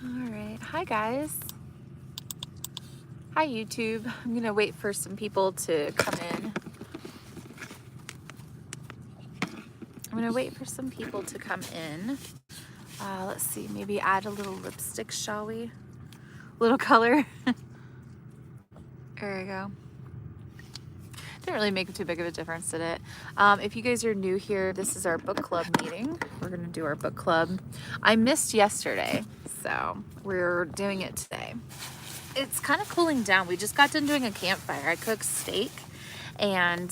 All right. Hi, guys. Hi, YouTube. I'm going to wait for some people to come in. Let's see. Maybe add a little lipstick, shall we? Little color. There we go. Didn't really make too big of a difference, did it? If you guys are new here, this is our book club meeting. We're going to do our book club. I missed yesterday, so we're doing it today. It's kind of cooling down. We just got done doing a campfire. I cooked steak and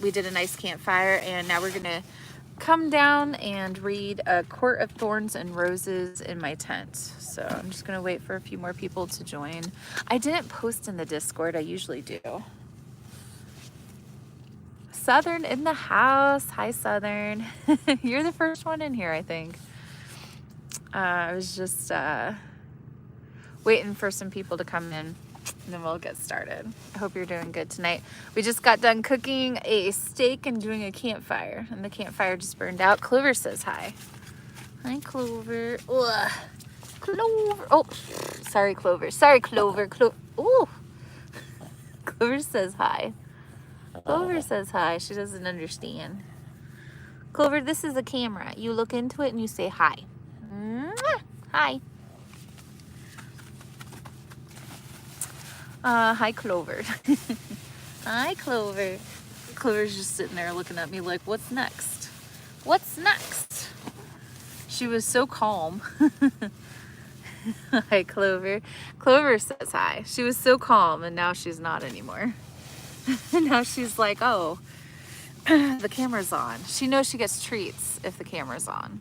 we did a nice campfire, and now we're gonna come down and read A Court of Thorns and Roses in my tent. So I'm just gonna wait for a few more people to join. I didn't post in the Discord, I usually do. Southern in the house. Hi, Southern. You're the first one in here, I think. I was just waiting for some people to come in, and then we'll get started. I hope you're doing good tonight. We just got done cooking a steak and doing a campfire, and the campfire just burned out. Clover says hi. Hi, Clover. Ugh. Clover. Oh, sorry, Clover. Sorry, Clover. Ooh. Clover says hi. Clover says hi. She doesn't understand. Clover, this is a camera. You look into it and you say hi. Mwah. Hi. Hi, Clover. Hi, Clover. Clover's just sitting there looking at me like, what's next? What's next? She was so calm. Hi, Clover. Clover says hi. She was so calm, and now she's not anymore. Now she's like, oh, the camera's on. She knows she gets treats if the camera's on.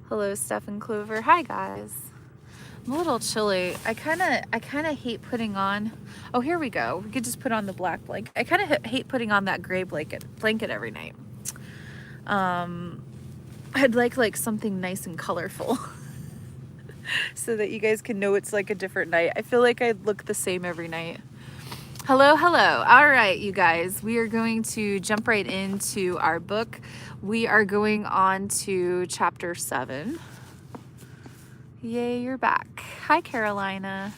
Hello, Steph and Clover. Hi, guys. I'm a little chilly. I kind of hate putting on, oh, here we go. We could just put on the black blanket. I kind of hate putting on that gray blanket every night. I'd like something nice and colorful so that you guys can know it's like a different night. I feel like I'd look the same every night. Hello, hello. All right, you guys, we are going to jump right into our book. We are going on to chapter 7. Yay, you're back. Hi, Carolina.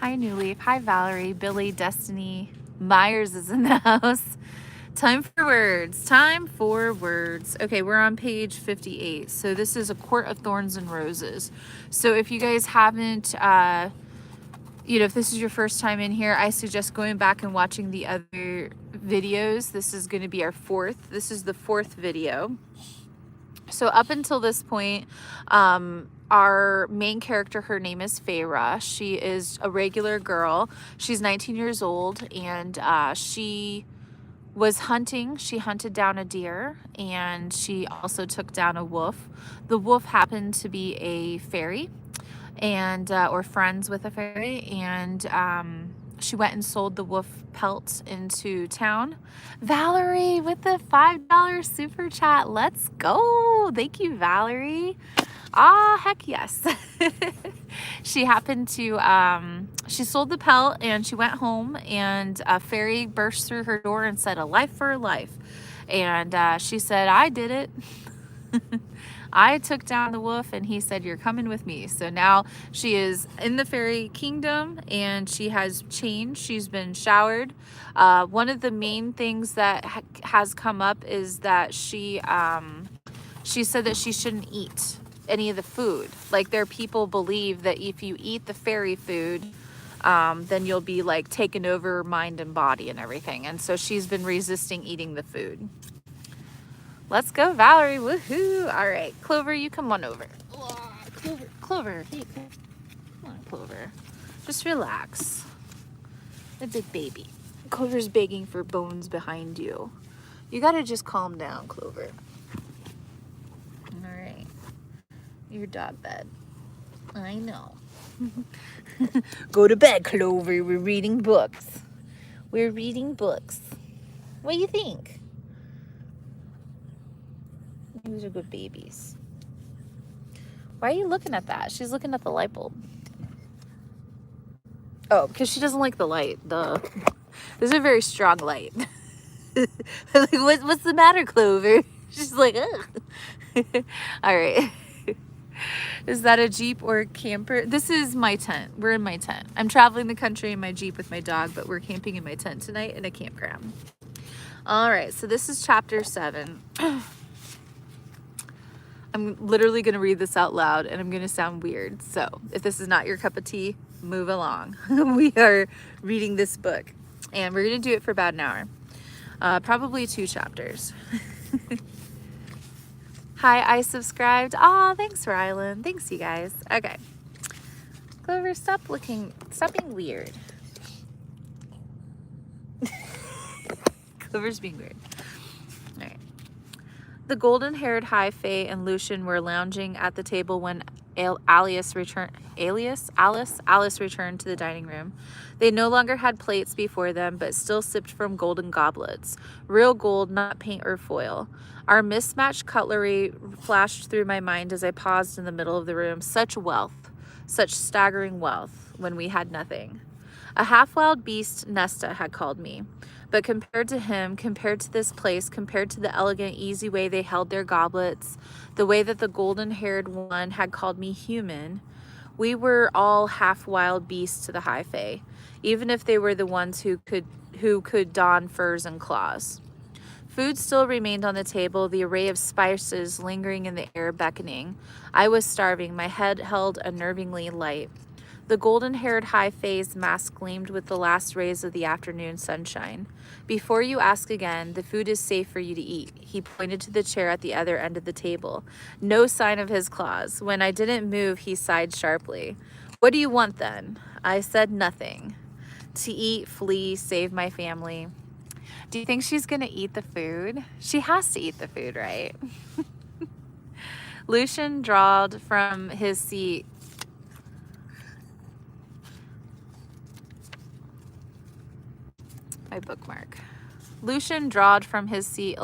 Hi, New Leaf. Hi, Valerie, Billy, Destiny. Myers is in the house. Time for words. Time for words. Okay, we're on page 58. So this is A Court of Thorns and Roses. So if you guys haven't, if this is your first time in here, I suggest going back and watching the other videos. This is going to be our fourth. This is the fourth video. So up until this point, our main character, her name is Feyre. She is a regular girl. She's 19 years old, and she was hunting. She hunted down a deer, and she also took down a wolf. The wolf happened to be a fairy, and or friends with a fairy, and she went and sold the wolf pelt into town. Valerie with the $5 super chat. Let's go. Thank you, Valerie. Ah, heck yes. She happened to, she sold the pelt and she went home, and a fairy burst through her door and said, a life for a life. And she said, I did it. I took down the wolf, and he said, you're coming with me. So now she is in the fairy kingdom, and she has changed. She's been showered. One of the main things that has come up is that she said that she shouldn't eat any of the food. Like, there, people believe that if you eat the fairy food, then you'll be like taken over mind and body and everything. And so she's been resisting eating the food. Let's go, Valerie. Woohoo. All right, Clover, you come on over. Clover. Hey, come on, Clover. Just relax. A big baby. Clover's begging for bones behind you. You gotta just calm down, Clover. All right. Your dog bed. I know. Go to bed, Clover. We're reading books. We're reading books. What do you think? These are good babies. Why are you looking at that? She's looking at the light bulb. Oh, because she doesn't like the light. Duh. This is a very strong light. Like, what's the matter, Clover? She's like, ugh. All right. Is that a Jeep or a camper? This is my tent. We're in my tent. I'm traveling the country in my Jeep with my dog, but we're camping in my tent tonight in a campground. All right, so this is chapter 7. I'm literally going to read this out loud and I'm going to sound weird. So if this is not your cup of tea, move along. We are reading this book and we're going to do it for about an hour. Probably 2 chapters. Hi, I subscribed. Aw, thanks, Rylan. Thanks, you guys. Okay. Clover, stop being weird. Clover's being weird. All right. The golden-haired High Fae and Lucian were lounging at the table when Alice returned to the dining room. They no longer had plates before them, but still sipped from golden goblets. Real gold, not paint or foil. Our mismatched cutlery flashed through my mind as I paused in the middle of the room. Such wealth, such staggering wealth, when we had nothing. A half-wild beast, Nesta, had called me. But compared to him, compared to this place, compared to the elegant, easy way they held their goblets, the way that the golden-haired one had called me human, we were all half-wild beasts to the High Fae, even if they were the ones who could don furs and claws. Food still remained on the table, the array of spices lingering in the air beckoning. I was starving, my head held unnervingly light. The golden-haired High Fae's mask gleamed with the last rays of the afternoon sunshine. Before you ask again, the food is safe for you to eat. He pointed to the chair at the other end of the table. No sign of his claws. When I didn't move, he sighed sharply. What do you want then? I said nothing. To eat, flee, save my family. Do you think she's gonna eat the food? She has to eat the food, right? Lucian drawled from his seat. My bookmark. Lucian drawled from his seat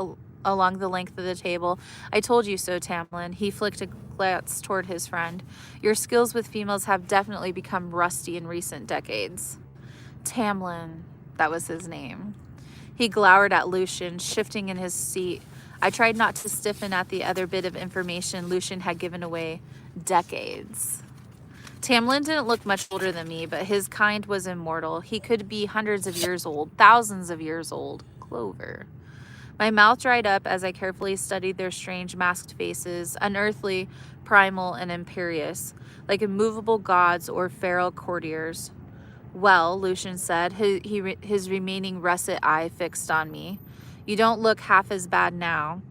along the length of the table. I told you so, Tamlin. He flicked a glance toward his friend. Your skills with females have definitely become rusty in recent decades. Tamlin, that was his name. He glowered at Lucian, shifting in his seat. I tried not to stiffen at the other bit of information Lucian had given away. Decades. Tamlin didn't look much older than me, but his kind was immortal. He could be hundreds of years old, thousands of years old. Clover. My mouth dried up as I carefully studied their strange masked faces, unearthly, primal, and imperious, like immovable gods or feral courtiers. Well, Lucian said, his remaining russet eye fixed on me. You don't look half as bad now.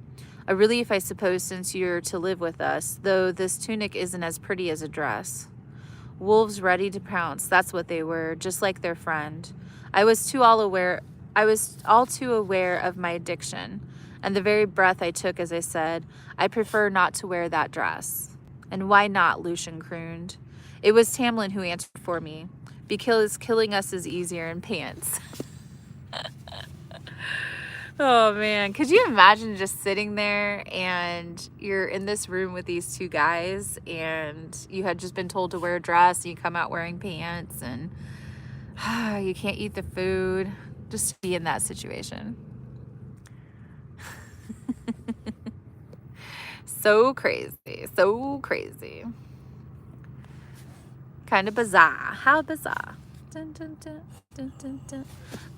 A relief, I suppose, since you're to live with us, though this tunic isn't as pretty as a dress. Wolves ready to pounce, that's what they were, just like their friend. I was all too aware of my addiction, and the very breath I took as I said, I prefer not to wear that dress. And why not, Lucian crooned. It was Tamlin who answered for me. Because killing us is easier in pants. Oh man, could you imagine just sitting there and you're in this room with these 2 guys and you had just been told to wear a dress and you come out wearing pants and you can't eat the food. Just be in that situation. So crazy, so crazy. Kind of bizarre. How bizarre. Dun, dun, dun, dun, dun, dun.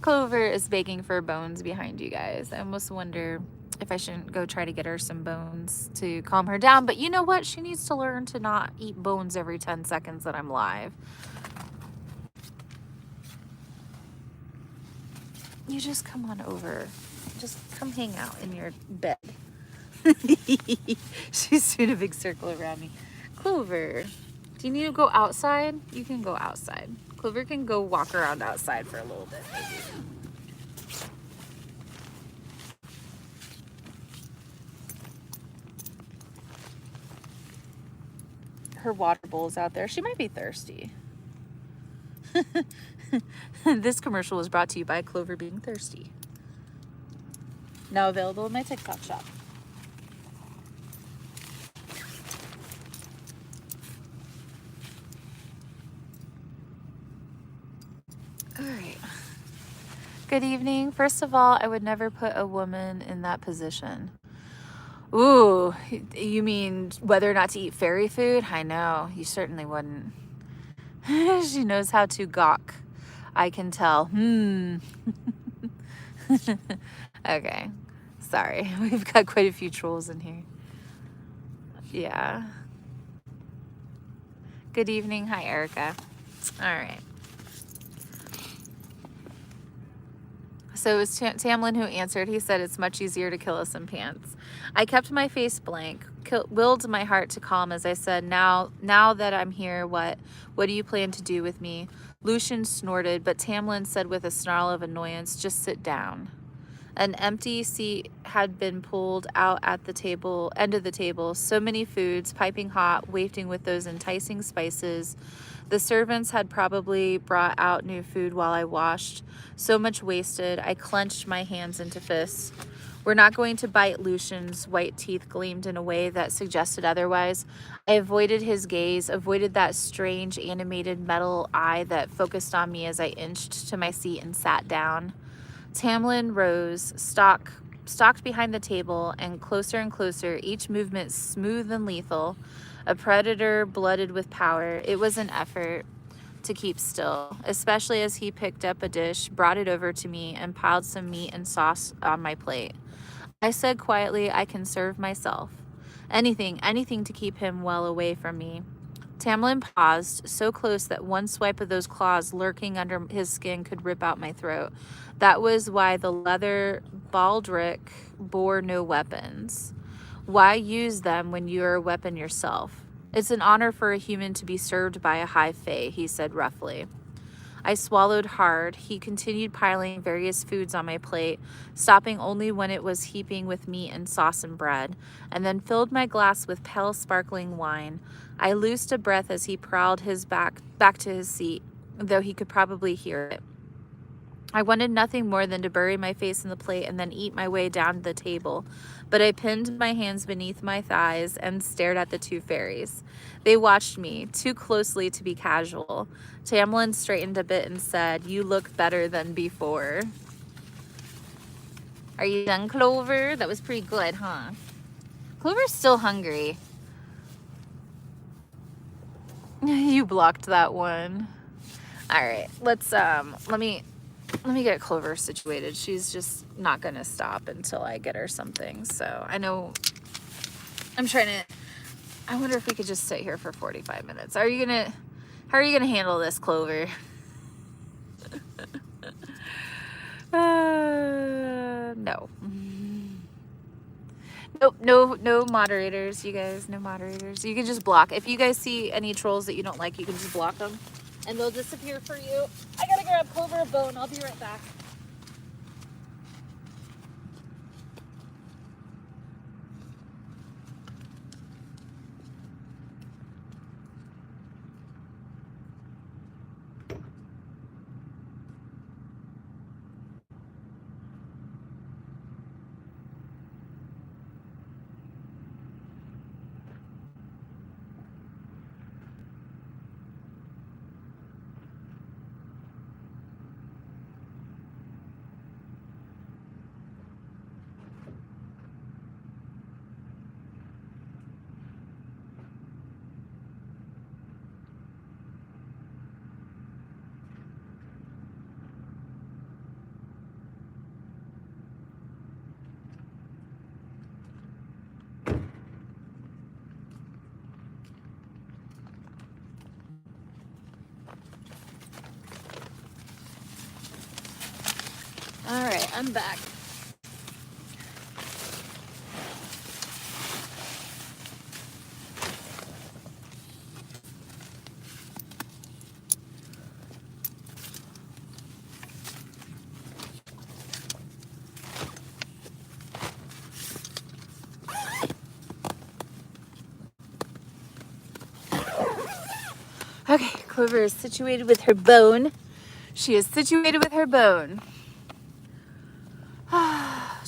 Clover is begging for bones behind you guys. I almost wonder if I shouldn't go try to get her some bones to calm her down. But you know what? She needs to learn to not eat bones every 10 seconds that I'm live. You just come on over. Just come hang out in your bed. She's doing a big circle around me. Clover. Do you need to go outside? You can go outside. Clover can go walk around outside for a little bit, maybe. Her water bowl is out there. She might be thirsty. This commercial was brought to you by Clover being thirsty. Now available in my TikTok shop. All right. Good evening. First of all, I would never put a woman in that position. Ooh, you mean whether or not to eat fairy food? I know, you certainly wouldn't. She knows how to gawk. I can tell. Okay. Sorry. We've got quite a few trolls in here. Yeah. Good evening. Hi, Erica. All right. So it was Tamlin who answered. He said, it's much easier to kill us in pants. I kept my face blank, willed my heart to calm as I said, now that I'm here, what do you plan to do with me? Lucian snorted, but Tamlin said with a snarl of annoyance, just sit down. An empty seat had been pulled out at the table, end of the table. So many foods, piping hot, wafting with those enticing spices. The servants had probably brought out new food while I washed. So much wasted. I clenched my hands into fists. We're not going to bite. Lucian's white teeth gleamed in a way that suggested otherwise. I avoided his gaze, avoided that strange animated metal eye that focused on me as I inched to my seat and sat down. Tamlin rose, stalked behind the table, and closer, each movement smooth and lethal. A predator blooded with power. It was an effort to keep still, especially as he picked up a dish, brought it over to me, and piled some meat and sauce on my plate. I said quietly, I can serve myself. Anything to keep him well away from me. Tamlin paused, so close that one swipe of those claws lurking under his skin could rip out my throat. That was why the leather baldric bore no weapons. Why use them when you are a weapon yourself? It's an honor for a human to be served by a high fae, he said roughly. I swallowed hard. He continued piling various foods on my plate, stopping only when it was heaping with meat and sauce and bread, and then filled my glass with pale sparkling wine. I loosed a breath as he prowled his back to his seat, though he could probably hear it. I wanted nothing more than to bury my face in the plate and then eat my way down to the table, but I pinned my hands beneath my thighs and stared at the two fairies. They watched me, too closely to be casual. Tamlin straightened a bit and said, you look better than before. Are you done, Clover? That was pretty good, huh? Clover's still hungry. You blocked that one. All right, let's, let me get Clover situated. She's just not gonna stop until I get her something. So I know I'm trying to, I wonder if we could just sit here for 45 minutes. How are you gonna handle this, Clover? No. Nope, no moderators, you guys, no moderators. You can just block. If you guys see any trolls that you don't like, you can just block them and they'll disappear for you. I gotta grab Clover a bone. I'll be right back. All right, I'm back. Okay, Clover is situated with her bone. She is situated with her bone.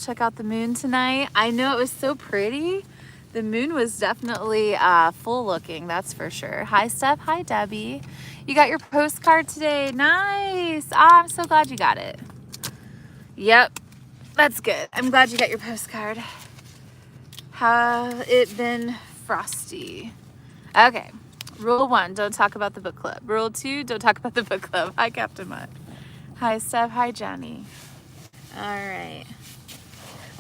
Check out the moon tonight. I know, it was so pretty. The moon was definitely full looking, that's for sure. Hi, Steph. Hi, Debbie. You got your postcard today. Nice. I'm so glad you got it. Yep, that's good. I'm glad you got your postcard. Have it been frosty? Okay. Rule 1, don't talk about the book club. Rule 2, don't talk about the book club. Hi, Captain Mutt. Hi, Steph. Hi, Jenny. All right.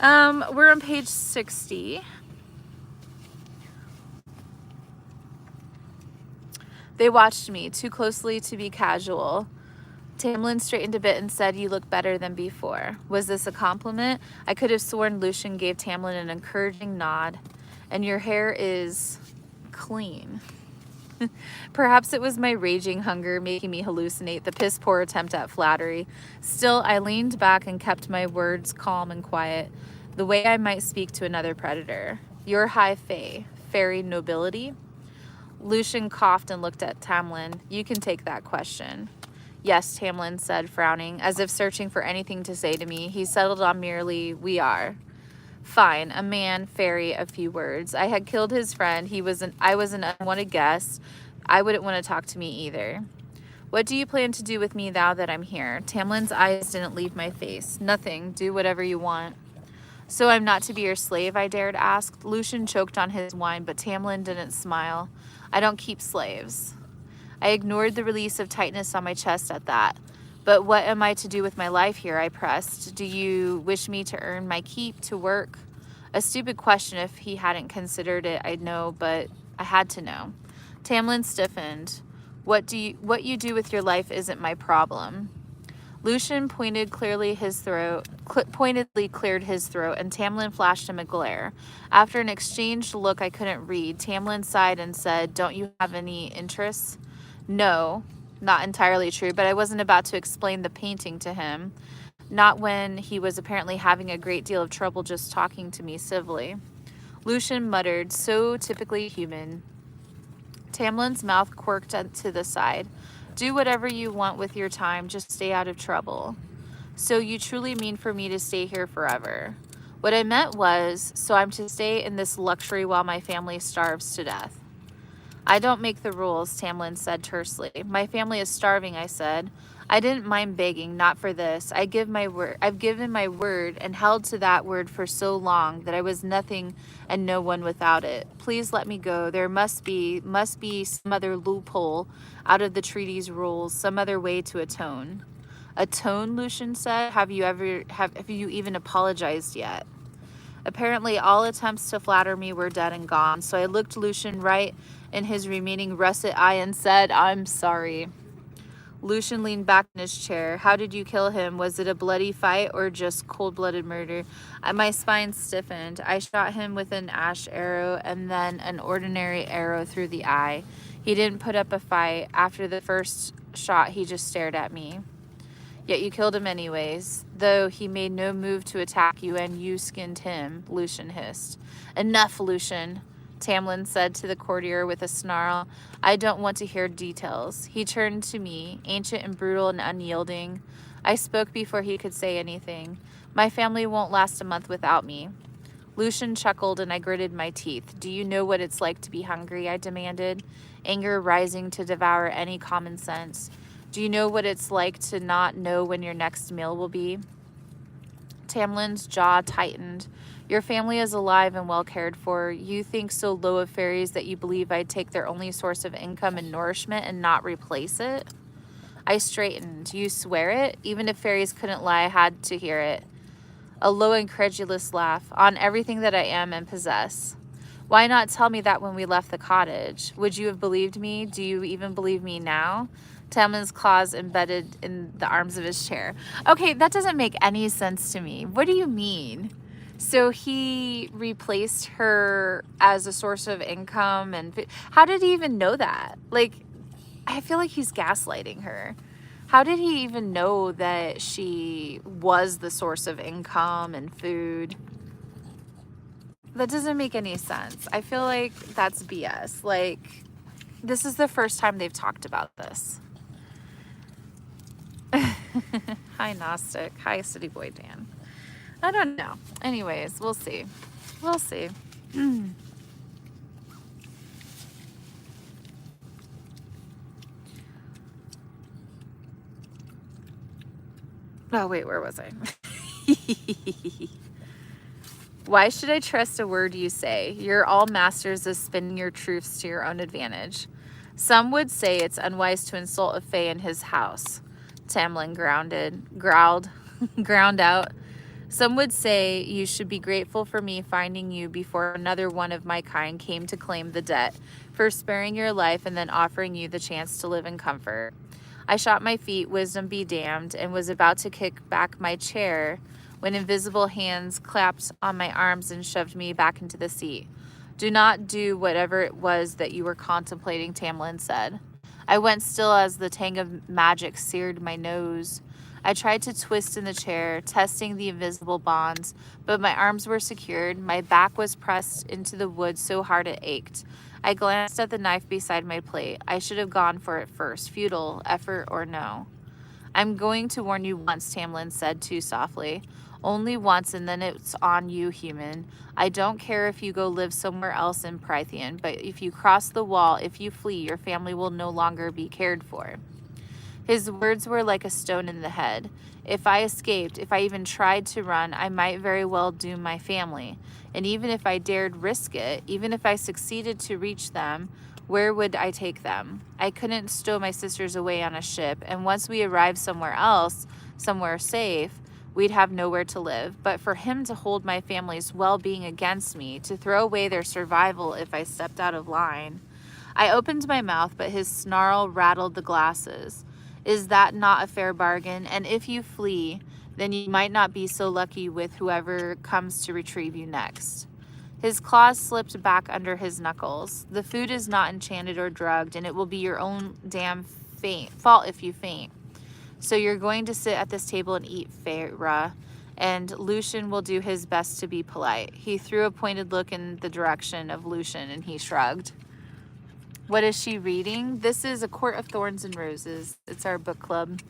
We're on page 60. They watched me too closely to be casual. Tamlin straightened a bit and said, "You look better than before." Was this a compliment? I could have sworn Lucian gave Tamlin an encouraging nod. And your hair is clean. Perhaps it was my raging hunger making me hallucinate the piss-poor attempt at flattery. Still, I leaned back and kept my words calm and quiet, the way I might speak to another predator. You're high fae, fairy nobility? Lucian coughed and looked at Tamlin. You can take that question. Yes, Tamlin said, frowning, as if searching for anything to say to me. He settled on merely, we are. Fine, a man, fairy, a few words. I had killed his friend. I was an unwanted guest. I wouldn't want to talk to me either. What do you plan to do with me now that I'm here? Tamlin's eyes didn't leave my face. Nothing. Do whatever you want. So I'm not to be your slave, I dared ask. Lucian choked on his wine, but Tamlin didn't smile. I don't keep slaves. I ignored the release of tightness on my chest at that. But what am I to do with my life here? I pressed. Do you wish me to earn my keep, to work? A stupid question if he hadn't considered it, I'd know, but I had to know. Tamlin stiffened. What you do with your life isn't my problem. Lucian pointedly cleared his throat, and Tamlin flashed him a glare. After an exchanged look I couldn't read, Tamlin sighed and said, "Don't you have any interests?" No, not entirely true, but I wasn't about to explain the painting to him. Not when he was apparently having a great deal of trouble just talking to me civilly. Lucian muttered, so typically human. Tamlin's mouth quirked to the side. Do whatever you want with your time, just stay out of trouble. So you truly mean for me to stay here forever? What I meant was, so I'm to stay in this luxury while my family starves to death. I don't make the rules, Tamlin said tersely. My family is starving, I said. I didn't mind begging, not for this. I've given my word and held to that word for so long that I was nothing and no one without it. Please let me go. There must be some other loophole out of the treaty's rules, some other way to atone. Atone, Lucian said. Have you even apologized yet? Apparently all attempts to flatter me were dead and gone, so I looked Lucian right in his remaining russet eye and said, I'm sorry. Lucian leaned back in his chair. How did you kill him? Was it a bloody fight or just cold-blooded murder? My spine stiffened. I shot him with an ash arrow and then an ordinary arrow through the eye. He didn't put up a fight. After the first shot, he just stared at me. Yet you killed him anyways, though he made no move to attack you and you skinned him, Lucian hissed. Enough, Lucian, Tamlin said to the courtier with a snarl. I don't want to hear details. He turned to me, ancient and brutal and unyielding. I spoke before he could say anything. My family won't last a month without me. Lucian chuckled and I gritted my teeth. Do you know what it's like to be hungry? I demanded, anger rising to devour any common sense. Do you know what it's like to not know when your next meal will be? Tamlin's jaw tightened. Your family is alive and well cared for. You think so low of fairies that you believe I'd take their only source of income and nourishment and not replace it? I straightened. You swear it? Even if fairies couldn't lie, I had to hear it. A low, incredulous laugh. On everything that I am and possess. Why not tell me that when we left the cottage? Would you have believed me? Do you even believe me now? Tamlin's claws embedded in the arms of his chair. Okay, that doesn't make any sense to me. What do you mean? So he replaced her as a source of income, and how did he even know that? Like, I feel like he's gaslighting her. How did he even know that she was the source of income and food? That doesn't make any sense. I feel like that's BS. Like, this is the first time they've talked about this. Hi, Gnostic. Hi, City Boy Dan. I don't know. Anyways, we'll see. We'll see. Oh, wait, where was I? Why should I trust a word you say? You're all masters of spinning your truths to your own advantage. Some would say it's unwise to insult a Fae in his house. Tamlin growled, ground out. Some would say you should be grateful for me finding you before another one of my kind came to claim the debt, for sparing your life and then offering you the chance to live in comfort. I shot my feet, wisdom be damned, and was about to kick back my chair when invisible hands clapped on my arms and shoved me back into the seat. Do not do whatever it was that you were contemplating, Tamlin said. I went still as the tang of magic seared my nose. I tried to twist in the chair, testing the invisible bonds, but my arms were secured. My back was pressed into the wood so hard it ached. I glanced at the knife beside my plate. I should have gone for it first, futile, effort or no. I'm going to warn you once, Tamlin said too softly. Only once, and then it's on you, human. I don't care if you go live somewhere else in Prythian, but if you cross the wall, if you flee, your family will no longer be cared for. His words were like a stone in the head. If I escaped, if I even tried to run, I might very well doom my family. And even if I dared risk it, even if I succeeded to reach them, where would I take them? I couldn't stow my sisters away on a ship, and once we arrived somewhere else, somewhere safe, we'd have nowhere to live. But for him to hold my family's well-being against me, to throw away their survival if I stepped out of line. I opened my mouth, but his snarl rattled the glasses. Is that not a fair bargain? And if you flee, then you might not be so lucky with whoever comes to retrieve you next. His claws slipped back under his knuckles. The food is not enchanted or drugged, and it will be your own damn fault if you faint. So you're going to sit at this table and eat, Feyre, and Lucian will do his best to be polite. He threw a pointed look in the direction of Lucian, and he shrugged. What is she reading? This is A Court of Thorns and Roses. It's our book club.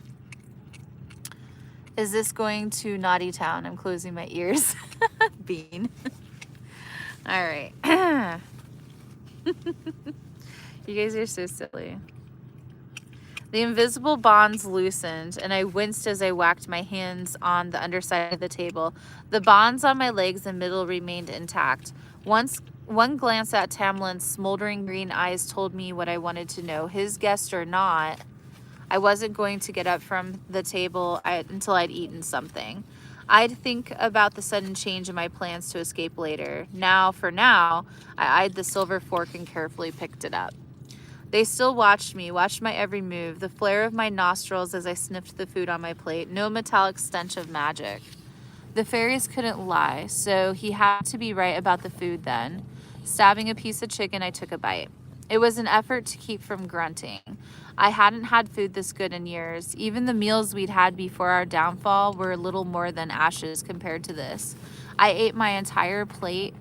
Is this going to Naughty Town? I'm closing my ears. Bean. All right. You guys are so silly. The invisible bonds loosened, and I winced as I whacked my hands on the underside of the table. The bonds on my legs and middle remained intact. One glance at Tamlin's smoldering green eyes told me what I wanted to know. His guest or not, I wasn't going to get up from the table until I'd eaten something. I'd think about the sudden change in my plans to escape later. For now, I eyed the silver fork and carefully picked it up. They still watched me, watched my every move, the flare of my nostrils as I sniffed the food on my plate. No metallic stench of magic. The fairies couldn't lie, so he had to be right about the food then. Stabbing a piece of chicken, I took a bite. It was an effort to keep from grunting. I hadn't had food this good in years. Even the meals we'd had before our downfall were little more than ashes compared to this. I ate my entire plate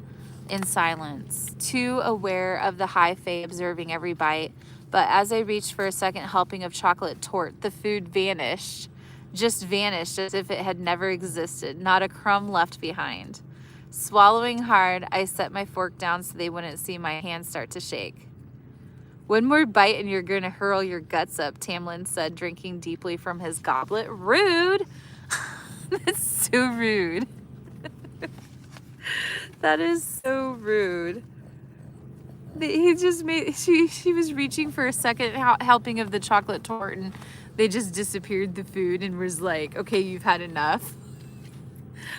in silence, too aware of the high fae observing every bite. But as I reached for a second helping of chocolate torte, the food vanished. Just vanished as if it had never existed, not a crumb left behind. Swallowing hard, I set my fork down so they wouldn't see my hand start to shake. One more bite and you're going to hurl your guts up, Tamlin said, drinking deeply from his goblet. Rude! That's so rude. That is so rude. He just made, she was reaching for a second helping of the chocolate torte and they just disappeared the food and was like, okay, you've had enough.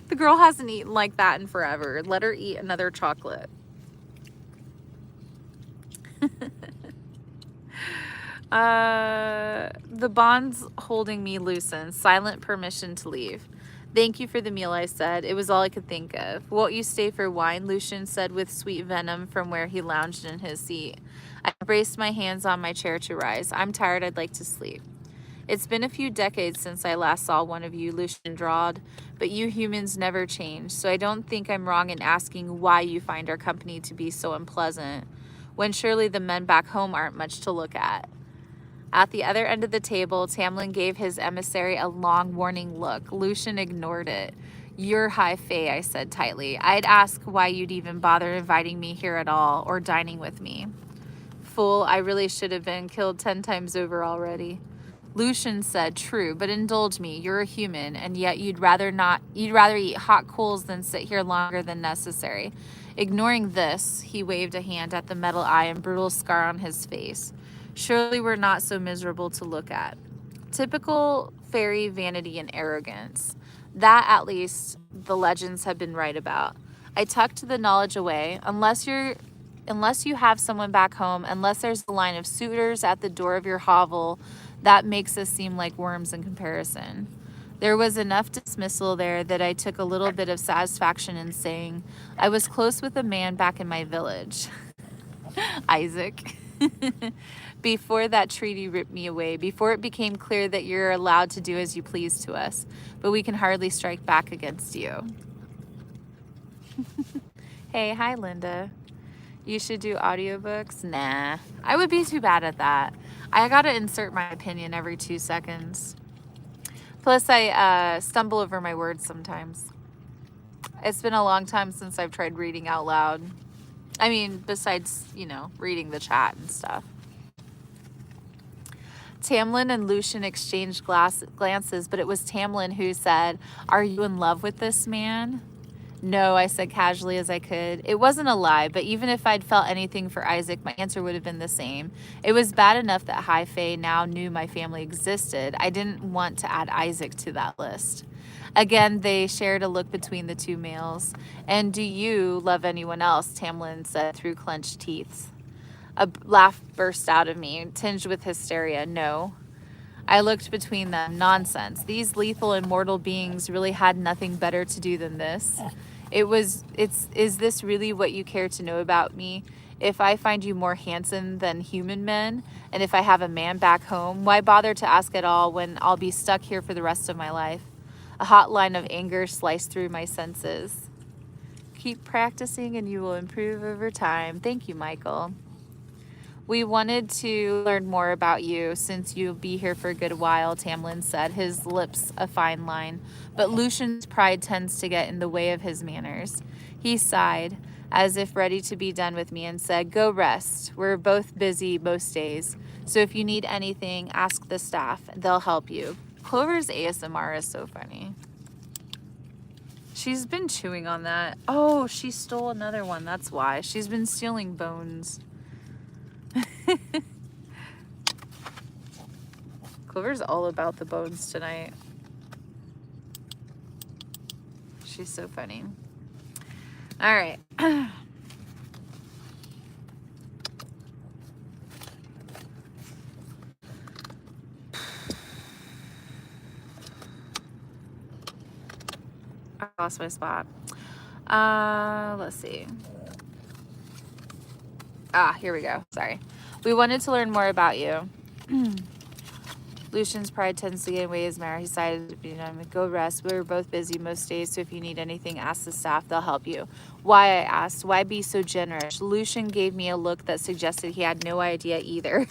The girl hasn't eaten like that in forever. Let her eat another chocolate. The bonds holding me loosened. Silent permission to leave. Thank you for the meal, I said. It was all I could think of. Won't you stay for wine? Lucian said with sweet venom from where he lounged in his seat. I braced my hands on my chair to rise. I'm tired. I'd like to sleep. It's been a few decades since I last saw one of you, Lucian drawled, but you humans never change, so I don't think I'm wrong in asking why you find our company to be so unpleasant, when surely the men back home aren't much to look at. At the other end of the table, Tamlin gave his emissary a long warning look. Lucian ignored it. You're high fae, I said tightly. I'd ask why you'd even bother inviting me here at all, or dining with me. Fool, I really should have been killed 10 times over already. Lucian said, true, but indulge me. You're a human, and yet you'd rather eat hot coals than sit here longer than necessary. Ignoring this, he waved a hand at the metal eye and brutal scar on his face. Surely we're not so miserable to look at. Typical fairy vanity and arrogance. That, at least, the legends have been right about. I tucked the knowledge away. Unless you have someone back home, unless there's a line of suitors at the door of your hovel, that makes us seem like worms in comparison. There was enough dismissal there that I took a little bit of satisfaction in saying, I was close with a man back in my village. Isaac. Before that treaty ripped me away, before it became clear that you're allowed to do as you please to us, but we can hardly strike back against you. Hey, hi, Linda. You should do audiobooks? Nah, I would be too bad at that. I gotta insert my opinion every 2 seconds. Plus, I stumble over my words sometimes. It's been a long time since I've tried reading out loud. I mean, besides, you know, reading the chat and stuff. Tamlin and Lucian exchanged glances, but it was Tamlin who said, "Are you in love with this man?" No, I said casually as I could. It wasn't a lie, but even if I'd felt anything for Isaac, my answer would have been the same. It was bad enough that High Fae now knew my family existed. I didn't want to add Isaac to that list. Again, they shared a look between the two males. And do you love anyone else? Tamlin said through clenched teeth. A laugh burst out of me, tinged with hysteria. No. I looked between them. Nonsense. These lethal and mortal beings really had nothing better to do than this. Is this really what you care to know about me? If I find you more handsome than human men, and if I have a man back home, why bother to ask at all when I'll be stuck here for the rest of my life? A hot line of anger sliced through my senses. Keep practicing and you will improve over time. Thank you, Michael. We wanted to learn more about you since you'll be here for a good while, Tamlin said, his lips a fine line. But Lucian's pride tends to get in the way of his manners. He sighed, as if ready to be done with me, and said, go rest. We're both busy most days. So if you need anything, ask the staff. They'll help you. Clover's ASMR is so funny. She's been chewing on that. Oh, she stole another one. That's why. She's been stealing bones. Clover's all about the bones tonight. She's so funny. All right. I lost my spot. Let's see. Here we go. Sorry. We wanted to learn more about you. Lucian's pride tends to get away his manner. He decided to go rest. We were both busy most days, so if you need anything, ask the staff. They'll help you. Why, I asked. Why be so generous? Lucian gave me a look that suggested he had no idea either,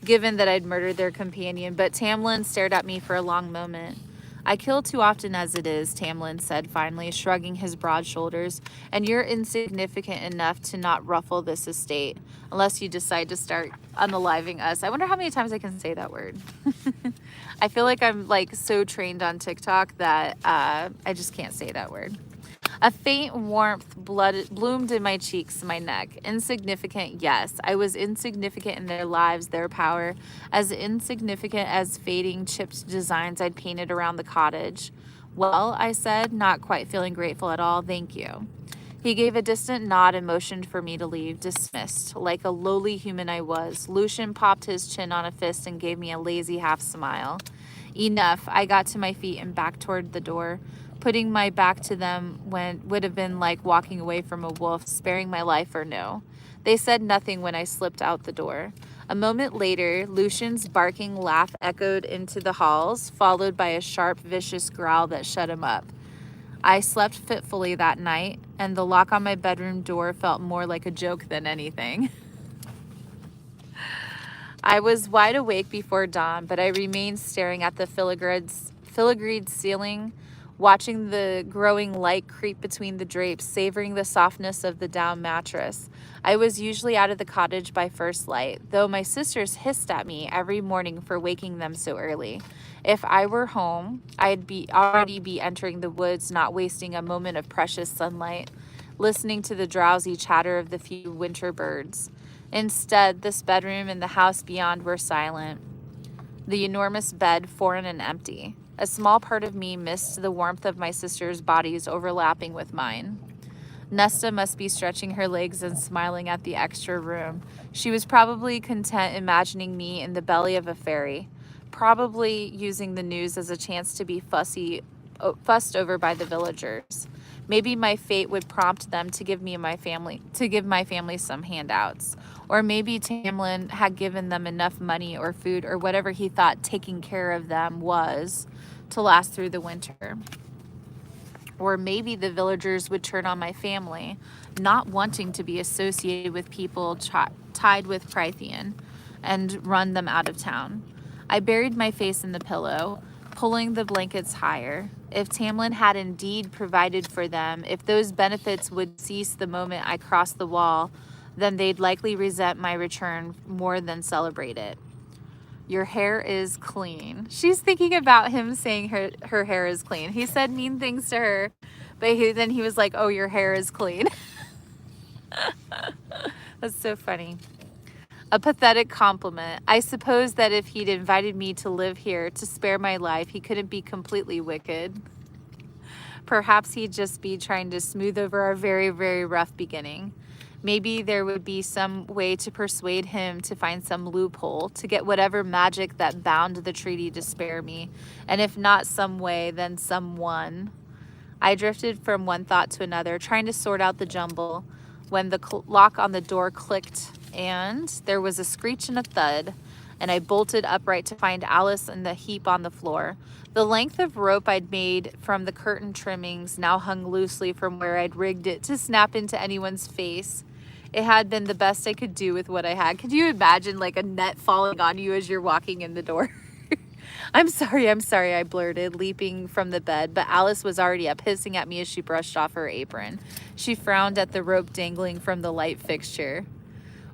given that I'd murdered their companion, but Tamlin stared at me for a long moment. I kill too often as it is, Tamlin said finally, shrugging his broad shoulders, and you're insignificant enough to not ruffle this estate, unless you decide to start unaliving us. I wonder how many times I can say that word. I feel like I'm like so trained on TikTok that I just can't say that word. A faint warmth bloomed in my cheeks, my neck. Insignificant, yes. I was insignificant in their lives, their power. As insignificant as fading, chipped designs I'd painted around the cottage. Well, I said, not quite feeling grateful at all. Thank you. He gave a distant nod and motioned for me to leave, dismissed. Like a lowly human I was. Lucian popped his chin on a fist and gave me a lazy half smile. Enough. I got to my feet and back toward the door. Putting my back to them would have been like walking away from a wolf, sparing my life or no. They said nothing when I slipped out the door. A moment later, Lucian's barking laugh echoed into the halls, followed by a sharp, vicious growl that shut him up. I slept fitfully that night, and the lock on my bedroom door felt more like a joke than anything. I was wide awake before dawn, but I remained staring at the filigreed ceiling watching the growing light creep between the drapes, savoring the softness of the down mattress. I was usually out of the cottage by first light, though my sisters hissed at me every morning for waking them so early. If I were home, I'd already be entering the woods, not wasting a moment of precious sunlight, listening to the drowsy chatter of the few winter birds. Instead, this bedroom and the house beyond were silent, the enormous bed foreign and empty. A small part of me missed the warmth of my sisters' bodies overlapping with mine. Nesta must be stretching her legs and smiling at the extra room. She was probably content imagining me in the belly of a fairy, probably using the news as a chance to be fussed over by the villagers. Maybe my fate would prompt them to give my family some handouts. Or maybe Tamlin had given them enough money or food or whatever he thought taking care of them was to last through the winter. Or maybe the villagers would turn on my family, not wanting to be associated with people tied with Prythian, and run them out of town. I buried my face in the pillow, pulling the blankets higher. If Tamlin had indeed provided for them, if those benefits would cease the moment I crossed the wall, then they'd likely resent my return more than celebrate it. Your hair is clean. She's thinking about him saying her hair is clean. He said mean things to her, but then he was like, oh, your hair is clean. That's so funny. A pathetic compliment. I suppose that if he'd invited me to live here to spare my life, he couldn't be completely wicked. Perhaps he'd just be trying to smooth over our very, very rough beginning. Maybe there would be some way to persuade him to find some loophole, to get whatever magic that bound the treaty to spare me. And if not some way, then someone. I drifted from one thought to another, trying to sort out the jumble, when the lock on the door clicked, and there was a screech and a thud, and I bolted upright to find Alice in the heap on the floor. The length of rope I'd made from the curtain trimmings now hung loosely from where I'd rigged it to snap into anyone's face. It had been the best I could do with what I had. Could you imagine like a net falling on you as you're walking in the door? I'm sorry, I blurted, leaping from the bed, but Alice was already up, hissing at me as she brushed off her apron. She frowned at the rope dangling from the light fixture.